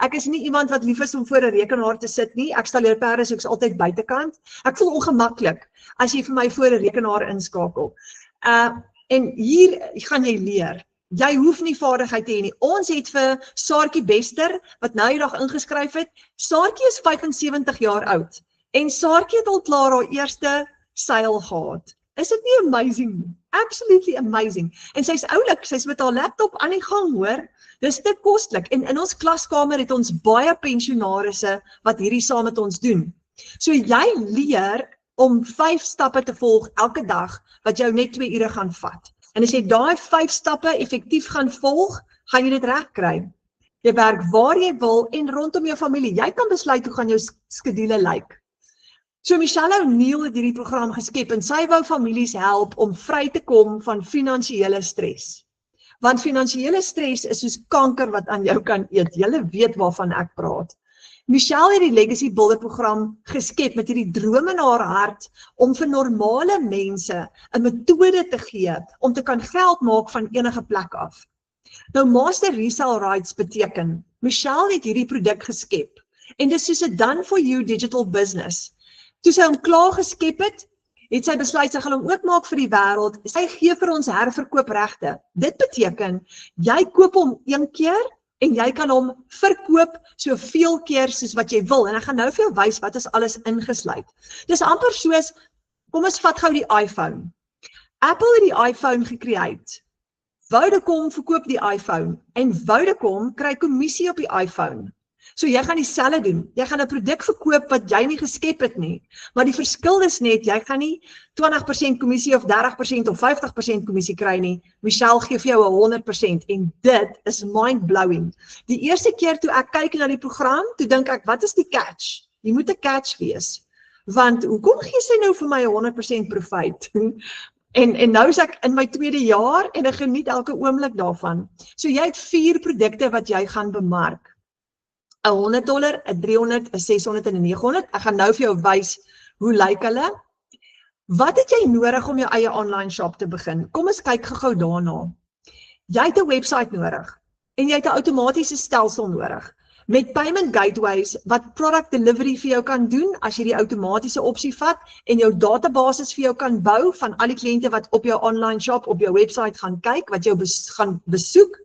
Ek is nie iemand wat lief is om voor 'n rekenaar te sit nie. Ek installeer perde, so ek's altyd buitekant. Ek voel ongemaklik as jy vir my voor 'n rekenaar inskakel. En hier gaan jy leer. Jy hoef nie vaardigheid te hê nie. Ons het vir Saartjie Bester, wat nou die dag ingeskryf het, Saartjie is 75 jaar oud. En Saartjie het al klaar haar eerste seil gehad. Is dit nie amazing? Absolutely amazing. En sy's oulik, sy's met haar laptop aan die gang, hoor. Dis te koslik. En in ons klaskamer het ons baie pensionarisse wat hierdie saam met ons doen. So jy leer om 5 stappe te volg elke dag, wat jou net 2 ure gaan vat. En as jy daai 5 stappe effektief gaan volg, gaan jy dit reg kry. Jy werk waar jy wil en rondom jou familie. Jy kan besluit hoe gaan jou skedule lyk. So Michelle O'Neil het hierdie program geskep en sy wou families help om vry te kom van finansiële stres. Want finansiële stres is soos kanker wat aan jou kan eet. Julle weet waarvan ek praat. Michelle het die Legacy Builder program geskep met hierdie droom in haar hart om vir normale mense 'n metode te gee om te kan geld maak van enige plek af. Nou Master Resale Rights beteken, Michelle het hierdie produk geskep en dis soos 'n done for you digital business. Toe sy hom klaar geskep het sy besluit sy gaan hom ook maak vir die wêreld. Sy gee vir ons herverkoopregte. Dit beteken, jy koop hom 1 keer en jy kan hom verkoop soveel keer soos wat jy wil. En ek gaan nou vir jou wys wat is alles ingesluit. Dis amper soos, kom ons vat gou die iPhone. Apple het die iPhone gecreate. Vodacom verkoop die iPhone en Vodacom kry kommissie op die iPhone. So jy gaan dieselfde doen. Jy gaan 'n produk verkoop wat jy nie geskep het nie. Maar die verskil is net, jy gaan nie 20% kommissie of 30% of 50% kommissie kry nie. Michelle gee vir jou 100% en dit is mind-blowing. Die eerste keer toe ek kyk na die program, toe dink ek, wat is die catch? Jy moet 'n catch wees. Want hoekom gee sy nou vir my 100% profijt? En nou is ek in my 2de jaar en ek geniet elke oomblik daarvan. So jy het 4 produkte wat jy gaan bemark. $100, $300, $600 en $900. Ek gaan nou vir jou wys hoe lyk hulle. Wat het jy nodig om jou eie online shop te begin? Kom ons kyk gou daarna. Jy het 'n website nodig en jy het 'n outomatiese stelsel nodig met payment gateways wat product delivery vir jou kan doen as jy die outomatiese opsie vat en jou database vir jou kan bou van al die kliënte wat op jou online shop op jou website gaan kyk, wat jou gaan besoek.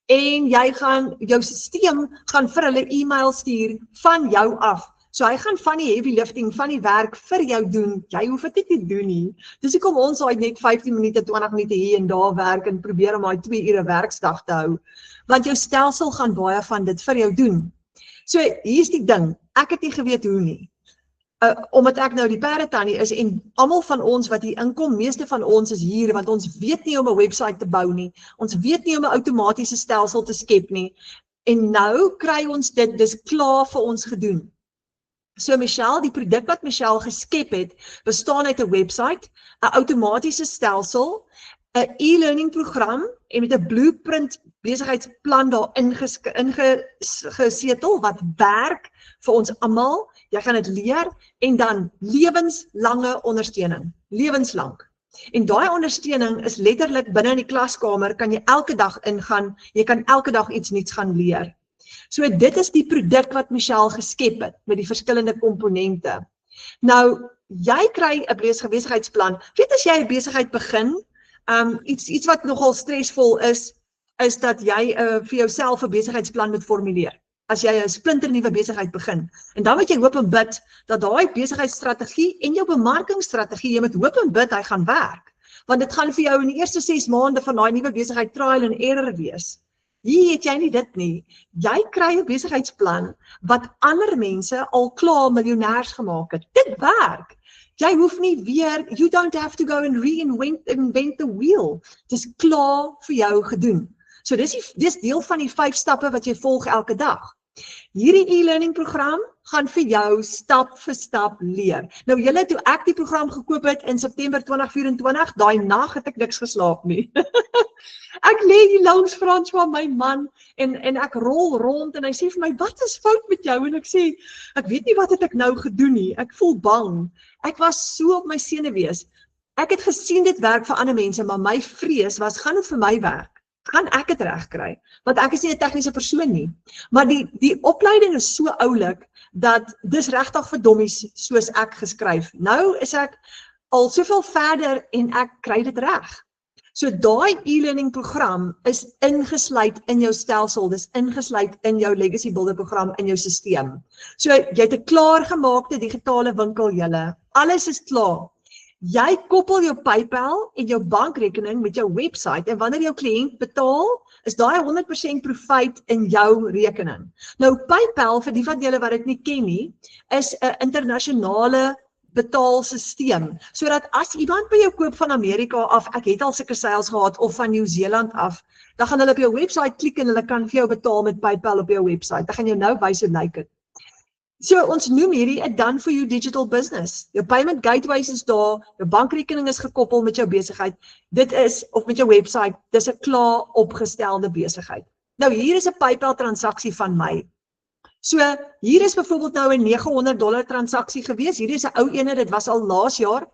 En jou stelsel gaan vir hulle e-mail stuur van jou af. So hy gaan van die heavy lifting, van die werk vir jou doen. Jy hoef dit nie te doen nie. Dis hoekom ons net 15 minute, 20 minute hier en daar werk en probeer om daai 2 ure werksdag te hou. Want jou stelsel gaan baie van dit vir jou doen. So hier's die ding, ek het nie geweet hoe nie. Omdat ek nou die perdetannie is en almal van ons wat hier inkom, meeste van ons is hier want ons weet nie om 'n website te bou nie. Ons weet nie om 'n outomatiese stelsel te skep nie. En nou kry ons dit, dis klaar vir ons gedoen. So Michelle, die produk wat Michelle geskep het, bestaan uit 'n website, 'n outomatiese stelsel, 'n e-learning program en met 'n blueprint besigheidsplan daar ingesetel wat werk vir ons almal. Jy gaan dit leer en dan lewenslange ondersteuning, lewenslang. En daai ondersteuning is letterlik binne in die klaskamer, kan jy elke dag ingaan, jy kan elke dag iets nuuts gaan leer. So dit is die produk wat Michelle geskep het met die verskillende komponente. Nou, jy kry 'n besigheidsplan. Weet as jy 'n besigheid begin, iets wat nogal stresvol is dat jy vir jouself 'n besigheidsplan moet formuleer. As jy 'n splinternuwe besigheid begin. En dan moet jy hoop en bid dat daai besigheidsstrategie en jou bemarkingsstrategie, jy moet hoop en bid hy gaan werk. Want dit gaan vir jou in die eerste 6 maande van daai nuwe besigheid trial and error wees. Hier het jy nie dit nie. Jy kry 'n besigheidsplan wat ander mense al klaar miljonêers gemaak het. Dit werk. Jy hoef nie weer, you don't have to go and invent the wheel. Dit is klaar vir jou gedoen. So dis deel van die 5 stappe wat jy volg elke dag. Hierdie e-learning program gaan vir jou stap vir stap leer. Nou julle, toe ek die program gekoop het in September 2024, daai nag het ek niks geslaap nie. Ek lê hier langs François, my man, en ek rol rond en hy sê vir my, wat is fout met jou? En ek sê, ek weet nie wat het ek nou gedoen nie. Ek voel bang. Ek was so op my senuwees. Ek het gesien dit werk vir ander mense, maar my vrees was, gaan dit vir my werk? Gaan ek het reg kry? Want ek is nie 'n tegniese persoon nie. Maar die opleiding is so oulik, dat dis regtig vir dommies soos ek geskryf. Nou is ek al soveel verder en ek kry dit reg. So daai e-learning program is ingesluit in jou stelsel, dis ingesluit in jou Legacy Builder program in jou stelsel. So jy het 'n klaargemaakte digitale winkel julle. Alles is klaar. Jy koppel jou PayPal en jou bankrekening met jou website en wanneer jou kliënt betaal, is daai 100% profijt in jou rekening. Nou PayPal, vir die van julle wat dit nie ken nie, is 'n internasionale betaalsisteem, sodat as iemand by jou koop van Amerika af, ek het al sulke sales gehad, of van Nieu-Seeland af, dan gaan hulle op jou website klik en hulle kan vir jou betaal met PayPal op jou website. Dan gaan jou nou wys hoe lyk dit. So ons noem hierdie 'n done for you digital business. Jou payment gateways is daar, jou bankrekening is gekoppel met jou besigheid. Dit is, of met jou website, dis 'n klaar opgestelde besigheid. Nou hier is 'n PayPal transaksie van my. So hier is byvoorbeeld nou 'n $900 transaksie gewees. Hierdie is 'n ou ene, dit was al laas jaar.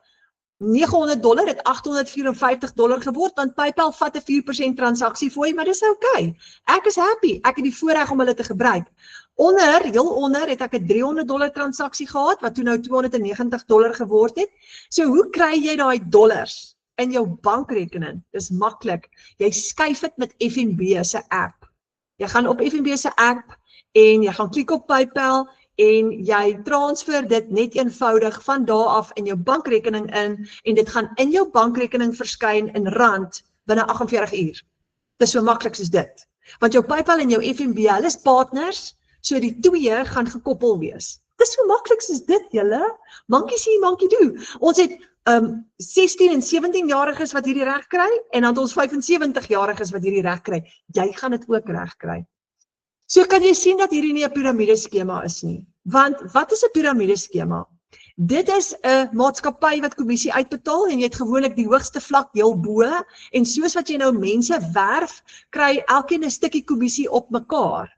$900 het $854 geword, want PayPal vat 'n 4% transaksie vir jou, maar dis okay. Ek is happy, ek het die voorreg om hulle te gebruik. Heel onder het ek 'n $300 transaksie gehad, wat toe nou $290 geword het. So hoe kry jy daai dollars in jou bankrekening? Dis maklik. Jy skuif dit met FNB se app. Jy gaan op FNB se app en jy gaan klik op PayPal en jy transfer dit net eenvoudig van daar af in jou bankrekening in en dit gaan in jou bankrekening verskyn in rand binne 48 uur. Dis so maklik soos dit. Want jou PayPal en jou FNB, hulle is partners, so die twee gaan gekoppel wees. Dis so maklik soos dit, julle. Monkey see, monkey do. Ons het 16 en 17-jariges wat hierdie reg kry en dan ons 75-jariges wat hierdie reg kry. Jy gaan dit ook reg kry. So kan jy sien dat hierdie nie 'n piramideskema is nie. Want wat is 'n piramideskema? Dit is 'n maatskappy wat kommissie uitbetaal en jy het gewoonlik die hoogste vlak heel bo en soos wat jy nou mense werf, kry elkeen 'n stukkie kommissie op mekaar.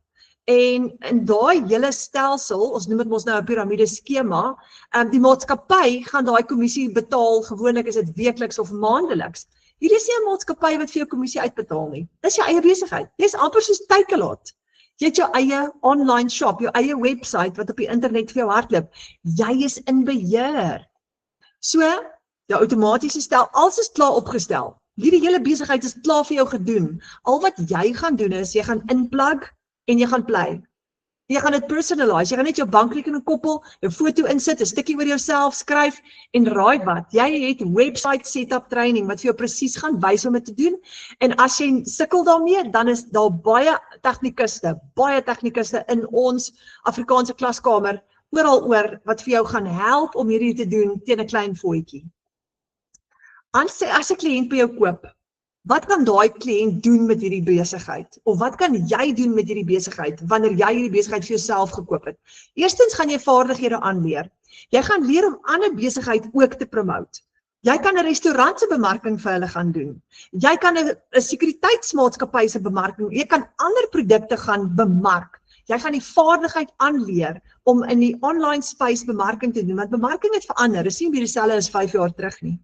En in daai hele stelsel, ons noem dit mos nou 'n piramideskema, die maatskappy gaan daai kommissie betaal, gewoonlik is dit weekliks of maandeliks. Hierdie is nie 'n maatskappy wat vir jou kommissie uitbetaal nie. Dis jou eie besigheid. Dis amper soos Takealot. Jy het jou eie online shop, jou eie website wat op die internet vir jou hardloop. Jy is in beheer. So, jou outomatiese stel, alles is klaar opgestel. Hierdie hele besigheid is klaar vir jou gedoen. Al wat jy gaan doen is, jy gaan inplug en jy gaan play. Jy gaan dit personalize, jy gaan net jou bankrekening koppel, jou foto insit, 'n stukkie oor jouself skryf en raai wat, jy het website setup training wat vir jou presies gaan wys hoe om dit te doen. En as jy sukkel daarmee, dan is daar baie tegnikuste in ons Afrikaanse klaskamer oral oor wat vir jou gaan help om hierdie te doen teen 'n klein voetjie. As 'n kliënt by jou koop, wat kan daai kliënt doen met hierdie besigheid? Of wat kan jy doen met hierdie besigheid wanneer jy hierdie besigheid vir jouself gekoop het? Eerstens gaan jy vaardighede aanleer. Jy gaan leer om ander besigheid ook te promote. Jy kan 'n restaurant se bemarking vir hulle gaan doen. Jy kan 'n sekuriteitsmaatskappy se bemarking, jy kan ander produkte gaan bemark. Jy gaan die vaardigheid aanleer om in die online space bemarking te doen, want bemarking het verander, dis nie meer dieselfde as 5 jaar terug nie.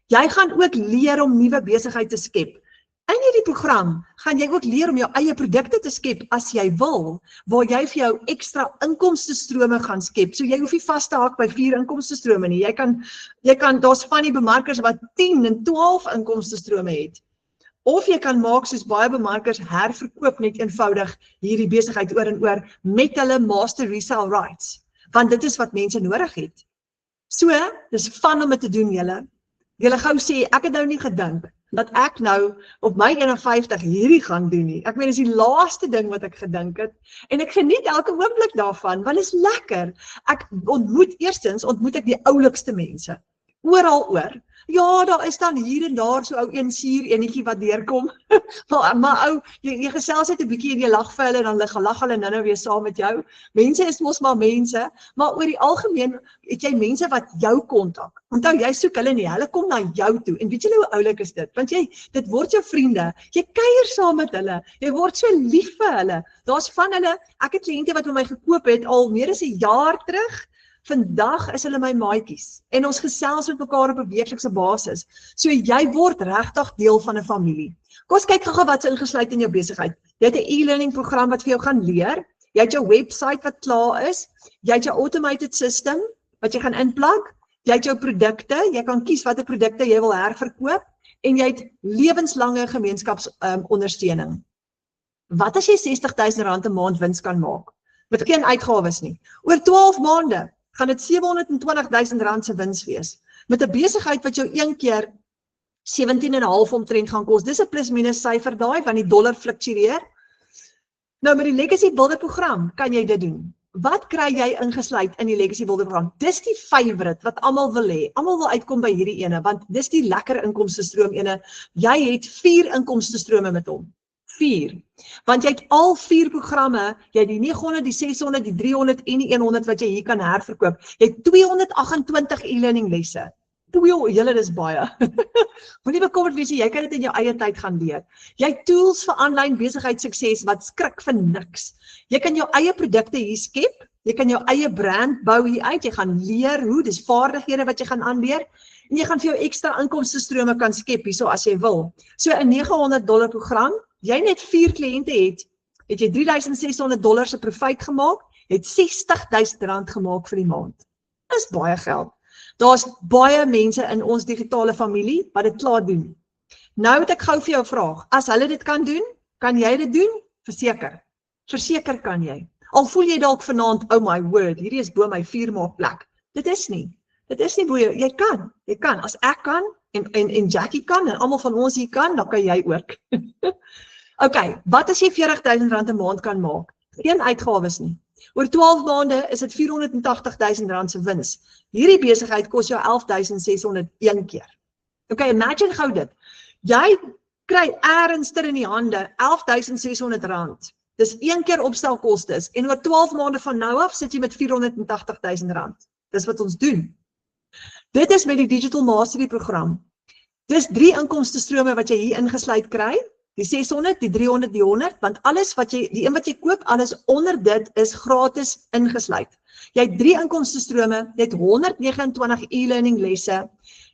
Jy gaan ook leer om nuwe besigheid te skep. In hierdie program gaan jy ook leer om jou eie produkte te skep as jy wil, waar jy vir jou ekstra inkomstestrome gaan skep. So jy hoef nie vas te haak by 4 inkomstestrome nie. Jy kan daar's van die bemarkers wat 10 en 12 inkomstestrome het. Of jy kan maak soos baie bemarkers herverkoop net eenvoudig hierdie besigheid oor en oor met hulle master resale rights, want dit is wat mense nodig het. So, dis fun om dit te doen julle. Julle gou sê, ek het nou nie gedink dat ek nou op my 51 hierdie gaan doen nie. Ek meen, dis die laaste ding wat ek gedink het. En ek geniet elke oomblik daarvan, want is lekker. Eerstens ontmoet ek die oulikste mense. Oral oor. Ja, daar is dan hier en daar so ou een suur enetjie wat deurkom. maar ou, jy gesels net 'n bietjie en jy lag vir hulle en dan lag hulle nou weer saam met jou. Mense is mos maar mense, maar oor die algemeen het jy mense wat jou kontak. Onthou, jy soek hulle nie, hulle kom na jou toe. En weet julle hoe oulik is dit? Want dit word jou vriende. Jy kuier saam met hulle. Jy word so lief vir hulle. Daar's van hulle, ek het kliënte wat by my gekoop het al meer as 'n jaar terug. Vandag is hulle my maatjies en ons gesels met mekaar op 'n weeklikse basis. So jy word regtig deel van 'n familie. Kom ons kyk gou wat's ingesluit in jou besigheid. Jy het 'n e-learning program wat vir jou gaan leer. Jy het jou webwerf wat klaar is. Jy het jou automated system wat jy gaan inplug. Jy het jou produkte. Jy kan kies watter produkte jy wil herverkoop en jy het lewenslange gemeenskapsondersteuning. Wat as jy R60,000 'n maand wins kan maak met geen uitgawes nie? Oor 12 maande gaan dit R720,000 se wins wees. Met 'n besigheid wat jou een keer 17,5 omtrent gaan kos. Dis 'n plus minus syfer daai, want die dollar fluktueer. Nou met die Legacy Builder program kan jy dit doen. Wat kry jy ingesluit in die Legacy Builder program? Dis die favorite wat almal wil hê. Almal wil uitkom by hierdie ene, want dis die lekker inkomstestroom ene. Jy het 4 inkomstestrome met hom. 4. Want jy het al 4 programme, jy het die 900, die 600, die 300 en die 100 wat jy hier kan herverkoop. Jy het 228 e-learning lesse. Julle, dis baie. Moenie bekommerd wees, jy kan dit in jou eie tyd gaan leer. Jy het tools vir aanlyn besigheidssukses wat skrik vir niks. Jy kan jou eie produkte hier skep, jy kan jou eie brand bou hier uit, jy gaan leer hoe, dis vaardighede wat jy gaan aanleer, en jy gaan vir jou ekstra inkomstestrome kan skep hierso as jy wil. So 'n $900 program, jy net 4 kliënte het jy $3,600 se profit gemaak, het R60,000 gemaak vir die maand. Dis baie geld. Daar's baie mense in ons digitale familie wat dit klaar doen. Nou moet ek gou vir jou vraag, as hulle dit kan doen, kan jy dit doen? Verseker. Verseker kan jy. Al voel jy dalk vanaand, oh my word, hierdie is bo my 4 maak plek. Dit is nie bo jou, jy kan. As ek kan, en Jackie kan, en almal van ons hier kan, dan kan jy ook. Okay, wat as jy R40,000 'n maand kan maak? Geen uitgawes nie. Oor 12 maande is dit R480,000 se wins. Hierdie besigheid kos jou R11,600 een keer. Okay, imagine gou dit. Jy kry eers in die hande R11,600. Dis een keer opstelkostes en oor 12 maande van nou af sit jy met R480,000. Dis wat ons doen. Dit is met die Digital Mastery program. Dis 3 inkomstestrome wat jy hier ingesluit kry. Die 600, die 300, die 100, want alles die een wat jy koop, alles onder dit is gratis ingesluit. Jy het 3 inkomstestrome, jy het 129 e-learning lesse,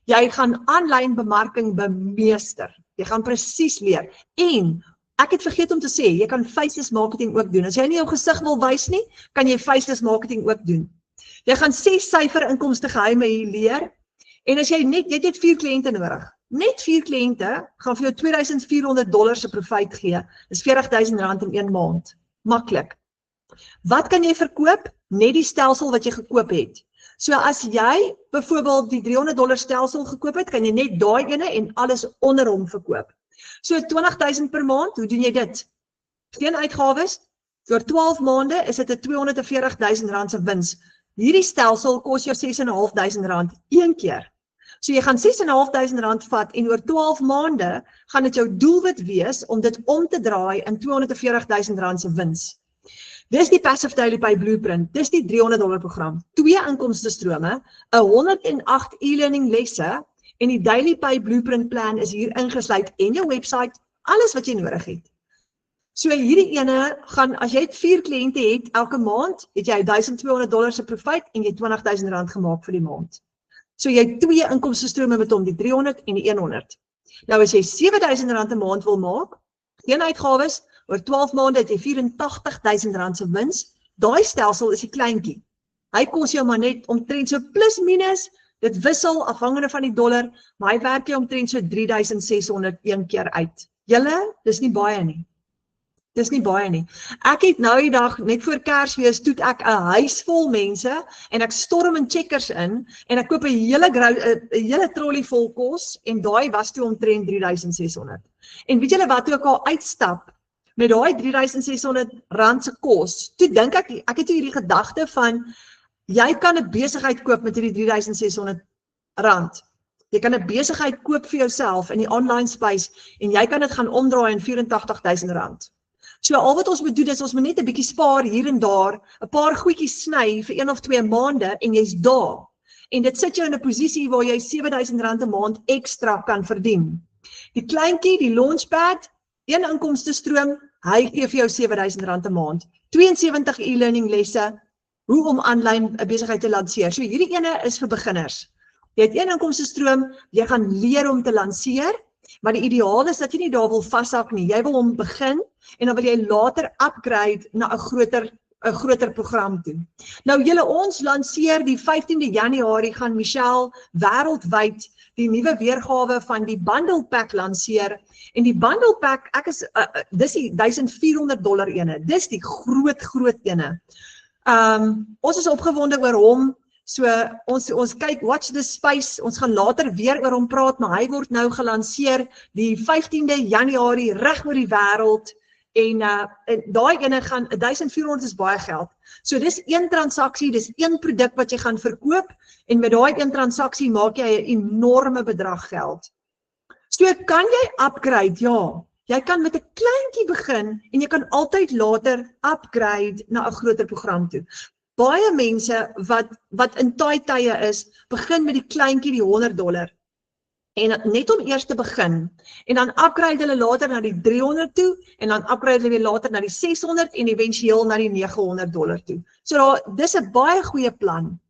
jy gaan aanlyn bemarking bemeester, jy gaan presies leer, en ek het vergeet om te sê, jy kan faceless marketing ook doen, as jy nie jou gesig wil wys nie, kan jy faceless marketing ook doen. Jy gaan 6 syfer inkomste geheime hier leer, en as jy het 4 kliënte nodig, net 4 kliënte gaan vir jou $2,400 se profit gee. Dis R40,000 in 1 maand. Maklik. Wat kan jy verkoop? Net die stelsel wat jy gekoop het. So as jy byvoorbeeld die $300 stelsel gekoop het, kan jy net daai ene en alles onder hom verkoop. So 20,000 per maand, hoe doen jy dit? Geen uitgawes. Vir 12 maande is dit 'n R240,000 se wins. Hierdie stelsel kos jou R6,500 een keer. So jy gaan R6,500 vat en oor 12 maande gaan dit jou doelwit wees om dit om te draai in R240,000 se wins. Dis die Passive Daily Pay Blueprint, dis die $300 program, 2 inkomstestrome, 108 e-learning lesse en die Daily Pay Blueprint plan is hier ingesluit en jou website, alles wat jy nodig het. So hierdie ene gaan, as jy 4 kliënte het elke maand, het jy $1,200 se profit en jy R20,000 gemaak vir die maand. So jy het 2 inkomstestrome met hom, die 300 en die 100. Nou as jy R7,000 'n maand wil maak, geen uitgawes, oor 12 maande het jy R84,000 se wins, daai stelsel is die kleintjie. Hy kos jou maar net omtrent so plus minus, dit wissel afhangende van die dollar, maar hy werk jy omtrent so 3,600 een keer uit. Julle, dis nie baie nie. Dis nie baie nie. Ek het nou die dag, net voor Kersfees, toe ek 'n huis vol mense en ek storm in Checkers in en ek koop 'n hele trolley vol kos en daai was toe omtrent 3600. En weet julle wat, toe ek al uitstap met daai 3600 rand se kos, toe dink ek het hierdie gedagte van jy kan 'n besigheid koop met hierdie 3600 rand. Jy kan 'n besigheid koop vir jouself in die online space en jy kan dit gaan omdraai in 84 000 rand. So al wat ons moet doen is ons moet net 'n bietjie spaar hier en daar, 'n paar goedjies sny vir 1 of 2 maande en jy's daar. En dit sit jou in 'n posisie waar jy 7000 rand 'n maand ekstra kan verdien. Die kleintjie, die launchpad, een inkomste stroom, hy gee vir jou 7000 rand 'n maand. 72 e-learning lesse, hoe om aanlyn 'n besigheid te lanseer. So hierdie ene is vir beginners. Jy het een inkomste stroom, jy gaan leer om te lanseer, maar die ideaal is dat jy nie daar wil vashak nie. Jy wil hom begin en dan wil jy later upgrade na 'n groter program toe. Nou julle, ons lanseer die 15de Januarie gaan Michelle wêreldwyd die nuwe weergawe van die bundle pack lanseer. En die bundle pack, dis die $1400 ene. Dis die groot ene. Ons is opgewonde oor hom. So ons kyk, watch this space, ons gaan later weer oor hom praat, maar hy word nou gelanseer die 15de Januarie reg oor die wêreld en daai ene gaan 1400 is baie geld. So dis een transaksie, dis een produk wat jy gaan verkoop en met daai een transaksie maak jy 'n enorme bedrag geld. So kan jy upgrade? Ja. Jy kan met 'n kleintjie begin en jy kan altyd later upgrade na 'n groter program toe. Baie mense wat in taai tye is, begin met die kleintjie, die $100. En net om eers te begin. En dan upgrade hulle later na die $300 toe, en dan upgrade hulle weer later na die $600 en eventueel na die $900 toe. So dis 'n baie goeie plan.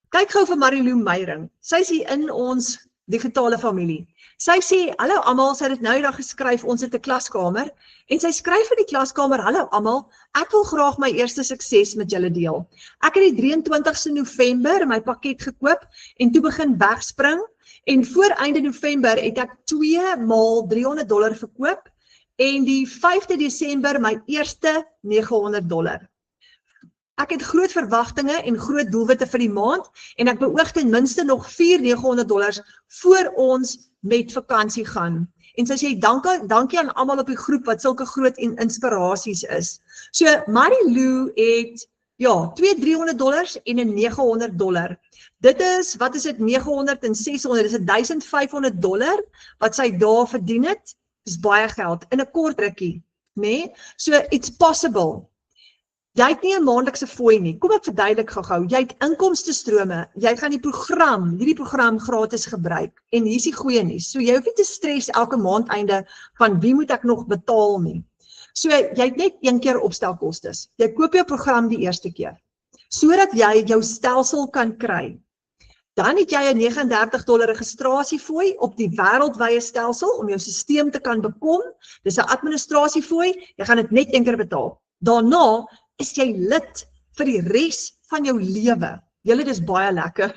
Kyk gou vir Marilou Meyring. Sy is hier in ons digitale familie. Sy sê, hallo almal, sy het dit nou die dag geskryf, ons het 'n klaskamer, en sy skryf in die klaskamer, hallo almal, ek wil graag my eerste sukses met julle deel. Ek het die 23ste November my pakket gekoop, en toe begin wegspring, en voor einde November het ek 2 maal $300 verkoop, en die 5de Desember my eerste $900. Ek het groot verwagtinge en groot doelwitte vir die maand, en ek beoog ten minste nog $4 900 voor ons met vakansie gaan. En sy sê, dankie aan almal op die groep wat sulke groot inspirasies is. So, Marilou het, $2 300 en een $900. Dit is, wat is dit, 900 en 600, dit is $1500 wat sy daar verdien het, is baie geld, in 'n kort rukkie, nee? So, it's possible. Jy het nie 'n maandelikse fooi nie. Kom ek verduidelik gou-gou. Jy het inkomstestrome. Jy gaan hierdie program gratis gebruik. En hier is die goeie nuus. So jy hoef nie te stres elke maandeinde van wie moet ek nog betaal nie. So jy het net een keer opstelkostes. Jy koop jou program die eerste keer, sodat jy jou stelsel kan kry. Dan het jy 'n $39 registrasiefooi op die wêreldwye stelsel om jou stelsel te kan bekom. Dis 'n administrasiefooi. Jy gaan dit net een keer betaal. Daarna is jy lid vir die res van jou lewe. Julle, dis baie lekker,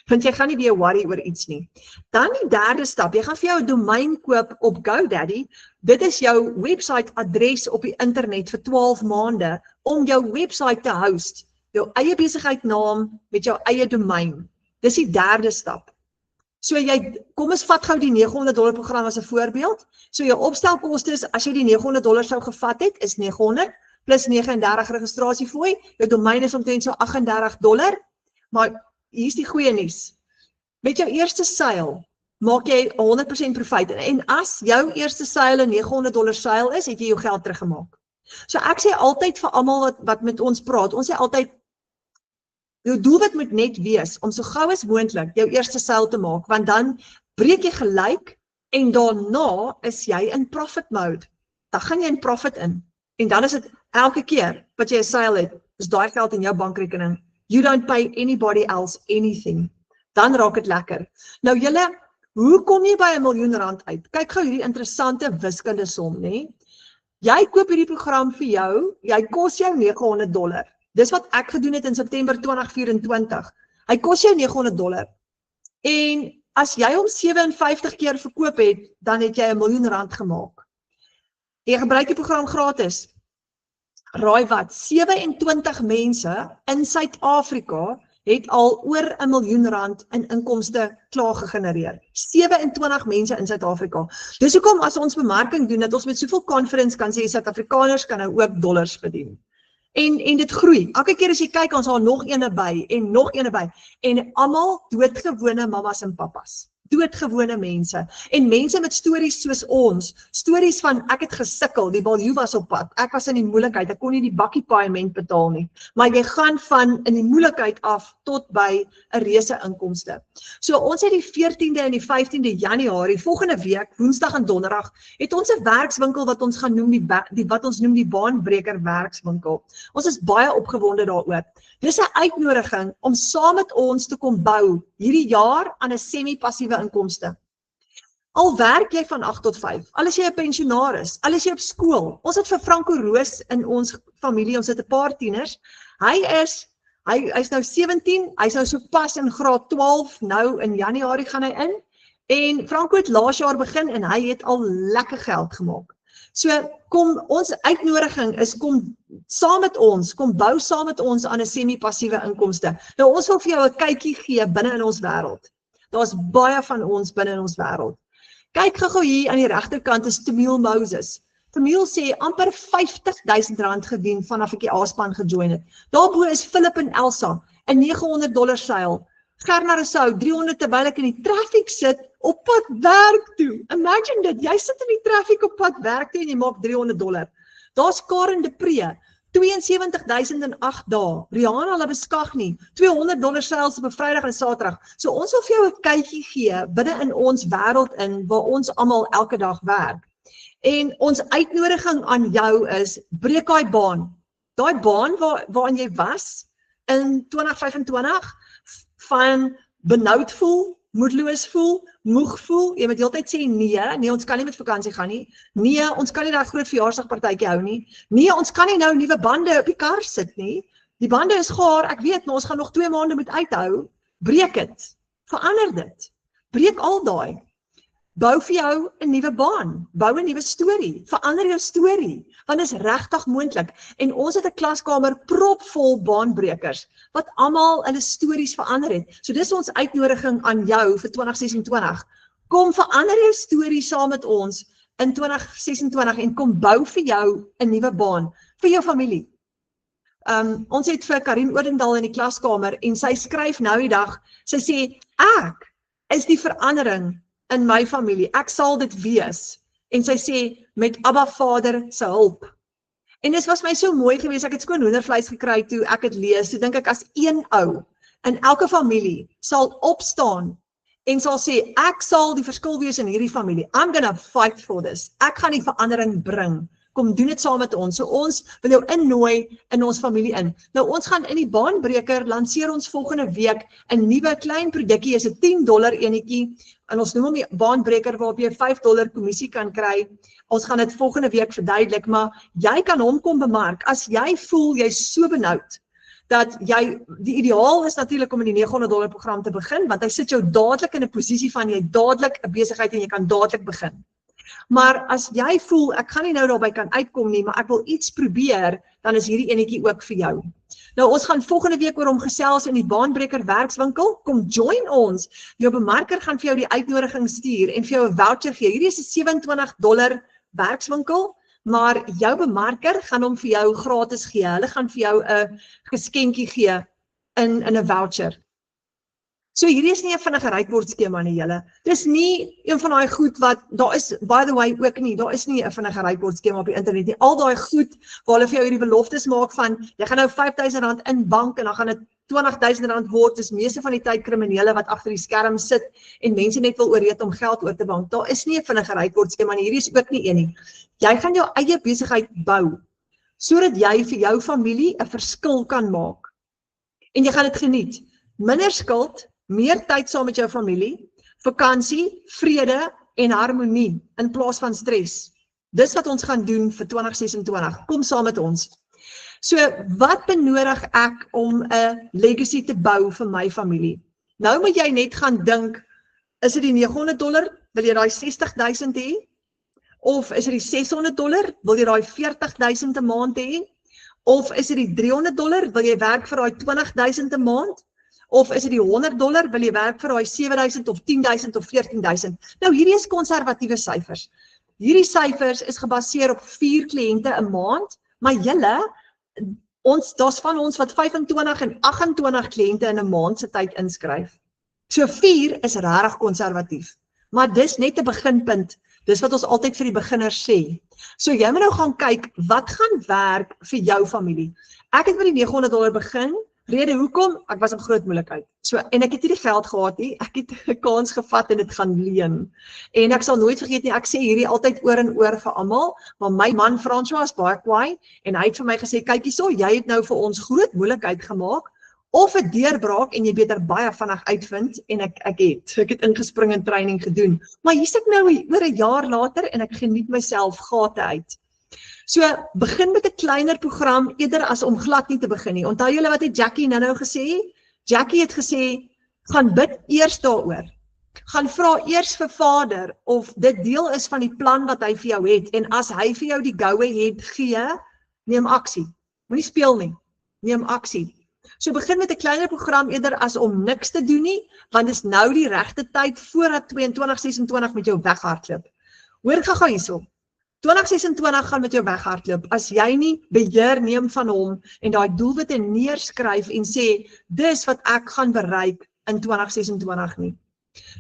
want jy gaan nie weer worry oor iets nie. Dan die derde stap, jy gaan vir jou 'n domein koop op GoDaddy. Dit is jou website adres op die internet vir 12 maande om jou website te host. Jou eie besigheidnaam met jou eie domein. Dis die derde stap. So kom ons vat gou die $900 program as 'n voorbeeld. So jou opstelkostes, as jy die $900 sou gevat het, is 900 plus 39 registrasiefooi. Jou domein is omtrent so $38. Maar hier is die goeie nuus. Met jou eerste seil maak jy 100% profit. En as jou eerste seil 'n $900 seil is, het jy jou geld teruggemaak. So ek sê altyd vir almal wat met ons praat, ons sê altyd, jou doelwit moet net wees om so gou as moontlik jou eerste seil te maak, want dan breek jy gelyk en daarna is jy in profit mode. Dan gaan jy in profit in. En dan is dit elke keer wat jy 'n seil het, is daai geld in jou bankrekening. You don't pay anybody else anything. Dan raak dit lekker. Nou julle, hoe kom jy by 1 miljoen rand uit? Kyk gou hierdie interessante wiskunde som, nê? Jy koop hierdie program vir jou, jy kos jou $900. Dis wat ek gedoen het in September 2024. Hy kos jou $900. En as jy hom 57 keer verkoop het, dan het jy 1 miljoen rand gemaak. Jy gebruik die program gratis. Raai wat, 27 mense in Suid-Afrika het al oor R1 miljoen in inkomste klaar gegenereer. 27 mense in Suid-Afrika. Dis hoekom as ons bemarking doen, dat ons met soveel confidence kan sê, Suid-Afrikaners kan nou ook dollars verdien. En dit groei. Elke keer as jy kyk, ons haal nog ene by, en nog ene by. En almal doodgewone mamas en papas. Doodgewone mense. En mense met stories soos ons. Stories van, ek het gesukkel, die baljoe was op pad. Ek was in die moeilikheid, ek kon nie die bakkie paaiement betaal nie. Maar jy gaan van in die moeilikheid af tot by 'n reuse inkomste. So ons het die 14de en die 15de Januarie, volgende week, Woensdag en Donderdag, het ons 'n werkswinkel wat ons gaan noem wat ons noem die Baanbreker werkswinkel. Ons is baie opgewonde daaroor. Dis 'n uitnodiging om saam met ons te kom bou hierdie jaar aan 'n semi-passiewe inkomste. Al werk jy van 8 tot 5, al is jy 'n pensionaris, al is jy op skool. Ons het vir Franco Roos in ons familie, ons het 'n paar tieners. Hy's nou 17, hy's nou so pas in graad 12, nou in Januarie gaan hy in. En Franco het laas jaar begin en hy het al lekker geld gemaak. So kom ons uitnodiging is kom saam met ons, kom bou saam met ons aan 'n semi-passiewe inkomste. Nou ons wil vir jou 'n kykie gee binne in ons wêreld. Daar's baie van ons binne in ons wêreld. Kyk gou hier aan die regterkant is Tamiel Moses. Tamiel sê amper R50.000 gedien vanaf ek die A-span gejoin het. Daarbo is Philip en Elsa, 'n $900 seil. Gerna Rousseau, 300 terwyl ek in die traffic sit op pad werk toe. Imagine dit, jy sit in die traffic op pad werk toe en jy maak $300. Daar's Karen de Pre, 72.000 in 8 dae. Rihanna Labeskagni, $200 seils op 'n Vrydag en 'n Saterdag. So ons wil vir jou 'n kykie gee binne in ons wêreld in waar ons almal elke dag werk. En ons uitnodiging aan jou is, breek daai baan. Daai baan waarin jy was in 2025 van benoud voel, moedeloos voel, moeg voel, jy moet heeltyd sê nee, ons kan nie met vakansie gaan nie. Nee, ons kan nie daai groot verjaarsdagpartytjie hou nie. Nee, ons kan nie nou nuwe bande op die kar sit nie. Die bande is gaar, ek weet, maar ons gaan nog 2 maande moet uithou. Breek dit. Verander dit. Breek al daai. Bou vir jou 'n nuwe baan, bou 'n nuwe storie, verander jou storie, want dit is regtig moontlik. En ons het 'n klaskamer propvol baanbrekers, wat almal hulle stories verander het. So dis ons uitnodiging aan jou vir 2026. Kom verander jou storie saam met ons in 2026 en kom bou vir jou 'n nuwe baan, vir jou familie. Ons het vir Karin Odendaal in die klaskamer en sy skryf nou die dag, sy sê, ek is die verandering in my familie, ek sal dit wees, en sy sê, met Abba Vader se hulp. En dit was my so mooi geweest, ek het skoon hoendervleis gekry toe ek het lees, toe dink ek as een ou in elke familie sal opstaan en sal sê, ek sal die verskil wees in hierdie familie, I'm gonna fight for this, ek gaan die verandering bring, kom doen dit saam met ons, so ons wil jou innooi in ons familie in. Nou ons gaan in die Baanbreker, lanceer ons volgende week 'n nuwe klein produkkie, is 'n $10 enetjie, en ons noem hom die Baanbreker waarop jy $5 kommissie kan kry. Ons gaan dit volgende week verduidelik, maar jy kan hom kom bemark, as jy voel jy's so benoud, dat jy, die ideaal is natuurlik om in die $900 program te begin, want hy sit jou dadelik in 'n posisie van jy dadelik 'n besigheid en jy kan dadelik begin. Maar as jy voel, ek gaan nie nou daarby kan uitkom nie, maar ek wil iets probeer, dan is hierdie enetjie ook vir jou. Nou ons gaan volgende week oor hom gesels in die Baanbreker werkswinkel, kom join ons, jou bemarker gaan vir jou die uitnodiging stuur en vir jou 'n voucher gee. Hierdie is 'n $27 werkswinkel, maar jou bemarker gaan hom vir jou gratis gee, hulle gaan vir jou 'n geskenkie gee in 'n voucher. So hierdie is nie 'n vinnige rykbord skema nie julle. Dis nie een van daai goed wat, daar is, by the way ook nie, daar is nie 'n vinnige rykbord skema op die internet nie. Al daai goed waar hulle vir jou hierdie beloftes maak van, jy gaan nou R5.000 in bank en dan gaan dit R20.000 word, dis meeste van die tyd kriminele wat agter die skerm sit en mense net wil oorreed om geld oor te bank. Daar is nie 'n vinnige rykbord skema nie, hierdie is ook nie een nie. Jy gaan jou eie besigheid bou, sodat jy vir jou familie 'n verskil kan maak. En jy gaan dit geniet. Minder skuld, meer tyd saam met jou familie, vakansie, vrede en harmonie in plaas van stres. Dis wat ons gaan doen vir 2026. Kom saam met ons. So, wat benodig ek om 'n legacy te bou vir my familie? Nou moet jy net gaan dink, is dit die $900? Wil jy daai 60.000 hê? Of is dit die $600, wil jy daai $40,000 'n maand hê? Of is dit die $300, wil jy werk vir daai $20,000 'n maand? Of is dit die $100, wil jy werk vir daai $7,000 of $10,000 of $14,000? Nou hierdie is konservatiewe syfers. Hierdie syfers is gebaseer op 4 kliënte 'n maand, maar julle, daar's van ons wat 25 en 28 kliënte in 'n maand se tyd inskryf. So 4 is regtig konservatief. Maar dis net 'n beginpunt. Dis wat ons altyd vir die beginners sê. So jy moet nou gaan kyk, wat gaan werk vir jou familie? Ek het met die $900 begin. Rede hoekom? Ek was in groot moeilikheid. So, en ek het nie die geld gehad nie. Ek het 'n kans gevat en dit gaan leen. En ek sal nooit vergeet nie, ek sê hierdie altyd oor en oor vir almal, maar my man François is baie kwaai en hy het vir my gesê, kyk hierso, jy het nou vir ons groot moeilikheid gemaak, of 'n deurbraak en jy beter baie vinnig uitvind, en ek het ingespring en training gedoen. Maar hier sit ek nou oor 'n jaar later en ek geniet myself gate uit. So, begin met 'n kleiner program eerder as om glad nie te begin nie. Onthou julle wat het Jackie nou gesê? Jackie het gesê, gaan bid eers daaroor. Gaan vra eers vir Vader of dit deel is van die plan wat hy vir jou het, en as hy vir jou die go-ahead gee, neem aksie. Moenie speel nie, neem aksie. So begin met 'n kleiner program eerder as om niks te doen nie, want dis nou die regte tyd voordat 2026 met jou weghardloop. Hoor gou hierso. 2026 gaan met jou weghardloop, as jy nie beheer neem van hom en daai doelwitte neerskryf en sê, dis wat ek gaan bereik in 2026 nie.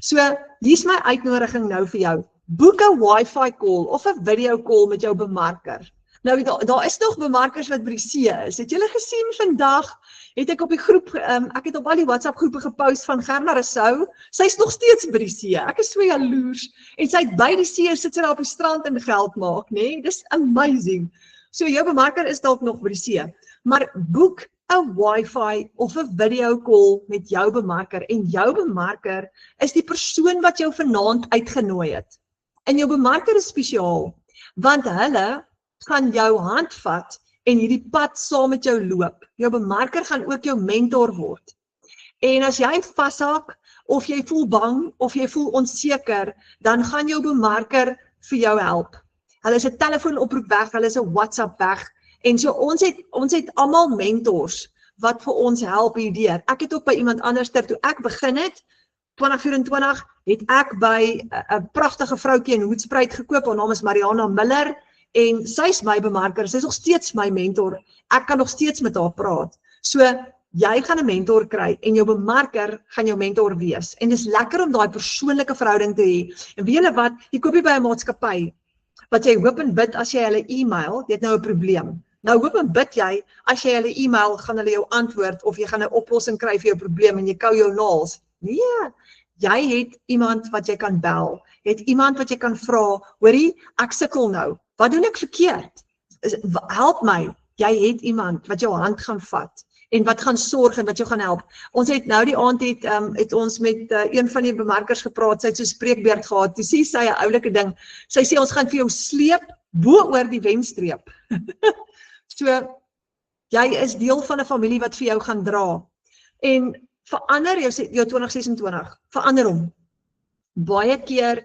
So, hier's my uitnodiging nou vir jou. Boek 'n Wi-Fi call of 'n video call met jou bemarker. Nou, daar is nog bemarkers wat by die see is. Het julle gesien vandag, het ek op die groep, ek het op al die WhatsApp groepe gepost van Gerna Rousseau, sy is nog steeds by die see, ek is so jaloers, en sy het by die see, sit sy daar op die strand en geld maak, nee, dis amazing. So jou bemarker is dalk nog by die see, maar boek 'n Wi-Fi of 'n video call met jou bemarker, en jou bemarker is die persoon wat jou vanaand uitgenooi het. En jou bemarker is spesiaal, want hulle gaan jou hand vat en hierdie pad saam met jou loop. Jou bemarker gaan ook jou mentor word. En as jy vashaak, of jy voel bang, of jy voel onseker, dan gaan jou bemarker vir jou help. Hulle is 'n telefoonoproep weg, hulle is 'n WhatsApp weg, en so ons het almal mentors, wat vir ons help hierdeur. Ek het ook by iemand anders, toe ek begin het, 2024, het ek by 'n pragtige vroutjie in Hoedspruit gekoop, haar naam is Mariana Miller, en sy is my bemarker, sy is nog steeds my mentor, ek kan nog steeds met haar praat. So, jy gaan 'n mentor kry, en jou bemarker gaan jou mentor wees. En dis lekker om daai persoonlike verhouding te hê. En weet julle wat, jy koop nie by 'n maatskappy, wat jy hoop en bid as jy hulle e-mail, jy het nou 'n probleem. Nou hoop en bid jy, as jy hulle e-mail, gaan hulle jou antwoord, of jy gaan 'n oplossing kry vir jou probleem, en jy kou jou naels. Nee, jy het iemand wat jy kan bel, jy het iemand wat jy kan vra, hoorie, ek sukkel nou. Wat doen ek verkeerd? Help my. Jy het iemand wat jou hand gaan vat en wat gaan sorg en wat jou gaan help. Ons het nou die aand het ons met een van die bemarkers gepraat, sy het so spreekbeurt gehad. Toe sê sy 'n oulike ding. Sy sê ons gaan vir jou sleep bo oor die wenstreep. So jy is deel van 'n familie wat vir jou gaan dra. En verander jou 2026. Verander hom. Baie keer,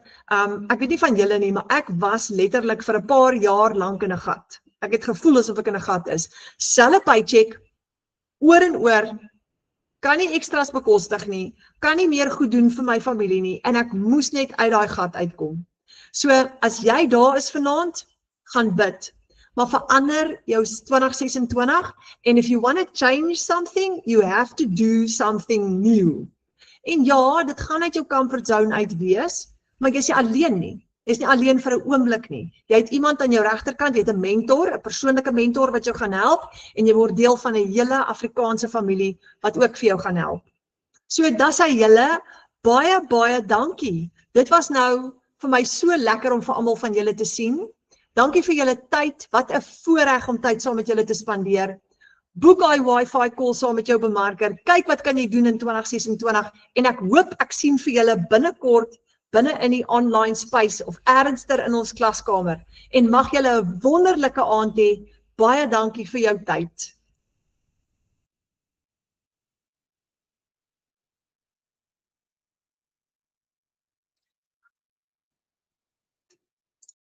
ek weet nie van julle nie, maar ek was letterlik vir 'n paar jaar lank in 'n gat. Ek het gevoel asof ek in 'n gat is. Selfe paycheck, oor en oor, kan nie extras bekostig nie, kan nie meer goed doen vir my familie nie, en ek moes net uit daai gat uitkom. So, as jy daar is vanaand, gaan bid. Maar verander jou 2026, and if you want to change something, you have to do something new. En ja, dit gaan uit jou comfort zone uit wees, maar jy is nie alleen nie. Jy is nie alleen vir 'n oomblik nie. Jy het iemand aan jou regterkant, jy het 'n mentor, 'n persoonlike mentor wat jou gaan help, en jy word deel van 'n hele Afrikaanse familie wat ook vir jou gaan help. So, dis hy julle, baie, baie dankie. Dit was nou vir my so lekker om vir almal van julle te sien. Dankie vir julle tyd, wat 'n voorreg om tyd saam met julle te spandeer. Boek daai Wi-Fi call saam met jou bemarker, kyk wat kan jy doen in 2026, en ek hoop ek sien vir julle binnekort, binne in die online space, of ernstiger in ons klaskamer, en mag julle 'n wonderlike aand hê. Baie dankie vir jou tyd.